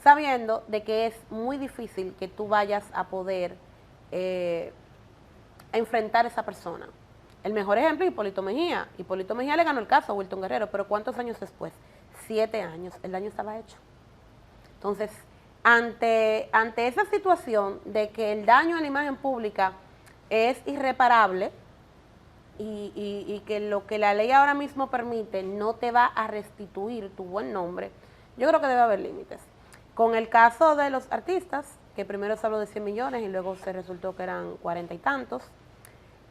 G: sabiendo de que es muy difícil que tú vayas a poder enfrentar a esa persona. El mejor ejemplo es Hipólito Mejía. Hipólito Mejía le ganó el caso a Wilton Guerrero, pero ¿cuántos años después? 7 años. El daño estaba hecho. Entonces, ante esa situación de que el daño a la imagen pública es irreparable y que lo que la ley ahora mismo permite no te va a restituir tu buen nombre, yo creo que debe haber límites. Con el caso de los artistas, que primero se habló de 100 millones y luego se resultó que eran 40 y tantos,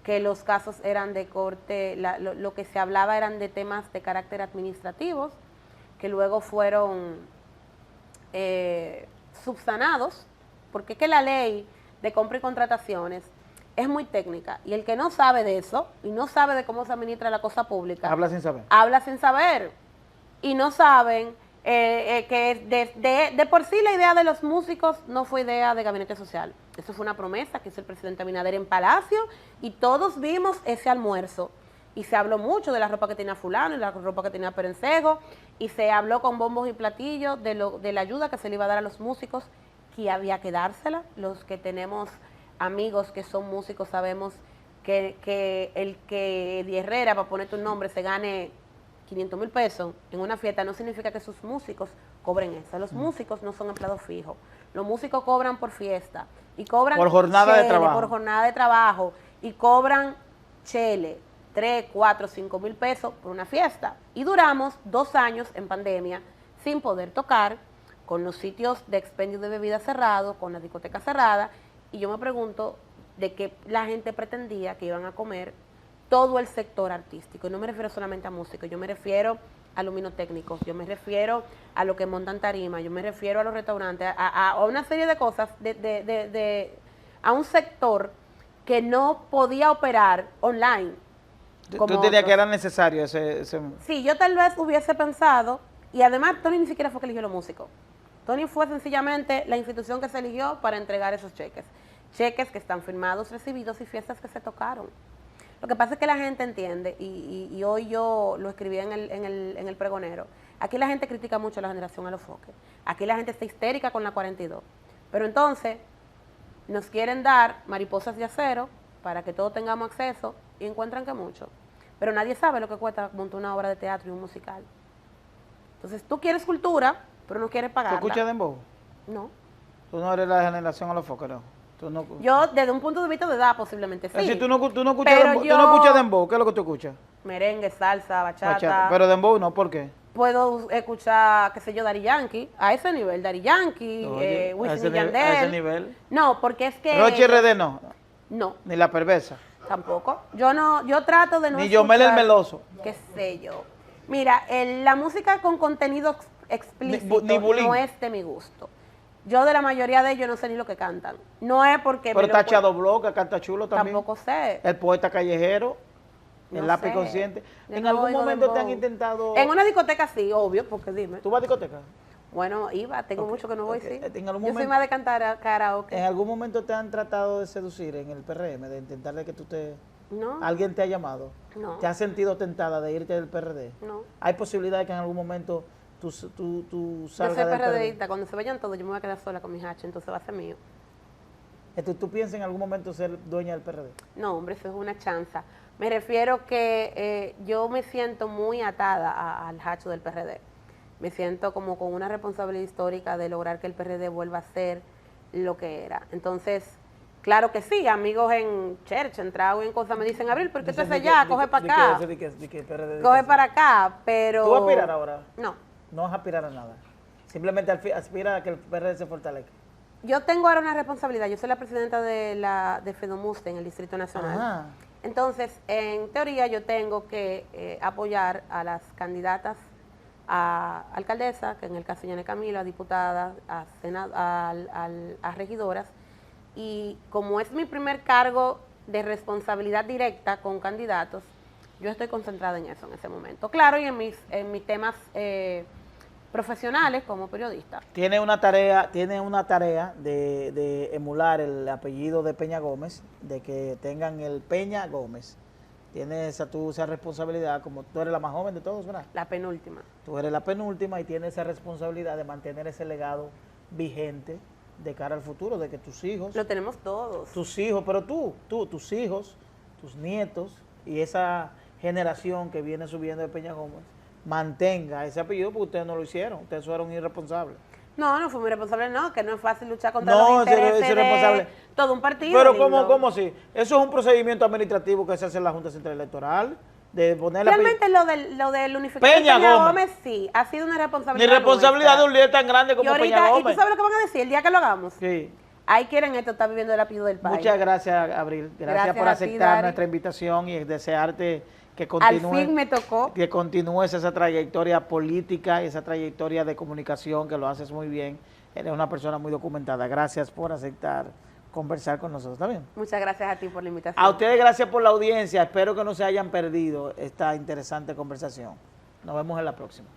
G: que los casos eran de corte, lo que se hablaba eran de temas de carácter administrativos, que luego fueron subsanados, porque es que la ley de compra y contrataciones es muy técnica, y el que no sabe de eso, y no sabe de cómo se administra la cosa pública,
C: Habla sin saber.
G: habla sin saber, y no saben que de por sí la idea de los músicos no fue idea de gabinete social. Eso fue una promesa que hizo el presidente Abinader en Palacio y todos vimos ese almuerzo. Y se habló mucho de la ropa que tenía fulano y la ropa que tenía Perencejo y se habló con bombos y platillos de la ayuda que se le iba a dar a los músicos, que había que dársela. Los que tenemos amigos que son músicos sabemos que el que Eddie Herrera, para ponerte un nombre, se gane 500 mil pesos en una fiesta no significa que sus músicos cobren eso. Los músicos no son empleados fijos. Los músicos cobran por fiesta y cobran
C: Por jornada de trabajo.
G: por jornada de trabajo y cobran chele, 3, 4, 5 mil pesos por una fiesta. Y duramos 2 años en pandemia sin poder tocar, con los sitios de expendio de bebidas cerrados, con la discoteca cerrada. Y yo me pregunto de qué la gente pretendía que iban a comer todo el sector artístico. Y no me refiero solamente a música, yo me refiero a luminotécnicos, yo me refiero a lo que montan tarima, yo me refiero a los restaurantes, a una serie de cosas, a un sector que no podía operar online.
C: ¿Tú dirías
G: otros.
C: que era necesario ese...
G: Sí, yo tal vez hubiese pensado, y además Tony ni siquiera fue que eligió los músicos. Tony fue sencillamente la institución que se eligió para entregar esos cheques. Cheques que están firmados, recibidos y fiestas que se tocaron. Lo que pasa es que la gente entiende, y hoy yo lo escribí en el pregonero, aquí la gente critica mucho a la generación Alofoque, aquí la gente está histérica con la 42, pero entonces nos quieren dar mariposas de acero para que todos tengamos acceso y encuentran que mucho, pero nadie sabe lo que cuesta montar una obra de teatro y un musical. Entonces tú quieres cultura, pero no quieres
C: ¿Tú
G: pagarla.
C: escuchas dembow?
G: No.
C: Tú no eres la generación a los focos, ¿no? Tú no...
G: Yo, desde un punto de vista de edad, posiblemente sí.
C: Es decir, tú no escuchas
G: Pero
C: dembow, tú
G: yo-
C: no escuchas dembow, ¿qué es lo que tú escuchas?
G: Merengue, salsa, bachata.
C: Bachata. Pero dembow no, ¿por qué?
G: Puedo escuchar, qué sé yo, Daddy Yankee, a ese nivel, Daddy Yankee,
C: Oye,
G: Wisin y
C: a
G: Yandel.
C: ese nivel.
G: No, porque es que...
C: Roche RD no,
G: No,
C: ni la perversa,
G: tampoco. Yo trato de no
C: ni Yomel el
G: escuchar-
C: meloso.
G: Qué sé yo. Mira, la música con contenido explícito
C: Ni bullying.
G: no es de mi gusto. Yo de la mayoría de ellos no sé ni lo que cantan. No es porque...
C: Pero
G: me lo
C: está
G: encuentro-
C: Chado Bloca, canta chulo también.
G: Tampoco sé.
C: El poeta callejero, el
G: No
C: lápiz
G: sé.
C: consciente.
G: Yo
C: ¿En
G: no
C: algún
G: oigo
C: momento te han
G: dembow.
C: intentado...?
G: En una discoteca sí, obvio, porque dime.
C: ¿Tú vas a discoteca?
G: Bueno, iba, tengo mucho que no voy,
C: ok.
G: sí.
C: En algún
G: Yo soy
C: momento-
G: más de cantar a karaoke.
C: ¿En algún momento te han tratado de seducir en el PRM, de intentar de que tú te...
G: No,
C: ¿Alguien te ha llamado?
G: No.
C: ¿Te has sentido tentada de irte del PRD?
G: no.
C: ¿Hay posibilidad de que en algún momento tú
G: Yo
C: salgas
G: soy
C: del PRD?
G: PRDista, cuando se vayan todos yo me voy a quedar sola con mis H, entonces va a ser mío.
C: ¿Tú piensas en algún momento ser dueña del PRD?
G: No, hombre, eso es una chanza. Me refiero que yo me siento muy atada al hacho del PRD. Me siento como con una responsabilidad histórica de lograr que el PRD vuelva a ser lo que era. Entonces, claro que sí, amigos en church, en trago y en cosas me dicen, Abril, ¿por qué tú estás allá? Coge para acá. Coge para acá, pero...
C: ¿Tú vas a aspirar ahora?
G: No.
C: No vas a aspirar a nada. Simplemente aspira a que el PRD se fortalezca.
G: Yo tengo ahora una responsabilidad. Yo soy la presidenta de FEDOMUSTE en el Distrito Nacional.
C: Ajá.
G: Entonces, en teoría, yo tengo que apoyar a las candidatas a alcaldesa, que en el caso de Yane Camilo, a diputadas, a regidoras. Y como es mi primer cargo de responsabilidad directa con candidatos, yo estoy concentrada en eso en ese momento. Claro, y en mis temas profesionales como periodista.
C: Tiene una tarea de emular el apellido de Peña Gómez, de que tengan el Peña Gómez. Tienes esa responsabilidad, como tú eres la más joven de todos, ¿verdad?
G: La penúltima.
C: Tú eres la penúltima y tienes esa responsabilidad de mantener ese legado vigente de cara al futuro, de que tus hijos...
G: Lo tenemos todos.
C: Tus hijos, pero tus hijos, tus nietos y esa generación que viene subiendo de Peña Gómez mantenga ese apellido, porque ustedes no lo hicieron, ustedes fueron irresponsables.
G: No fui muy responsable, no, que no es fácil luchar contra
C: No,
G: los intereses
C: ser responsable.
G: de todo un partido.
C: Pero
G: lindo.
C: ¿cómo así? Eso es un procedimiento administrativo que se hace en la Junta Central Electoral, de poner
G: Realmente lo del unificado
C: Peña
G: de Peña
C: Gómez.
G: Gómez sí, ha sido una responsabilidad.
C: Ni responsabilidad
G: nuestra.
C: de un líder tan grande como
G: Y ahorita,
C: Peña
G: ¿y
C: Gómez.
G: tú sabes lo que van a decir el día que lo hagamos?
C: Sí.
G: Ahí quieren esto, está viviendo el apellido del país.
C: Muchas gracias, Abril. Gracias por
G: a ti,
C: aceptar
G: Dari.
C: nuestra invitación y desearte que
G: Al fin me tocó.
C: que continúes esa trayectoria política y esa trayectoria de comunicación, que lo haces muy bien. Eres una persona muy documentada. Gracias por aceptar conversar con nosotros. ¿Está bien?
G: Muchas gracias a ti por la invitación.
C: A ustedes gracias por la audiencia. Espero que no se hayan perdido esta interesante conversación. Nos vemos en la próxima.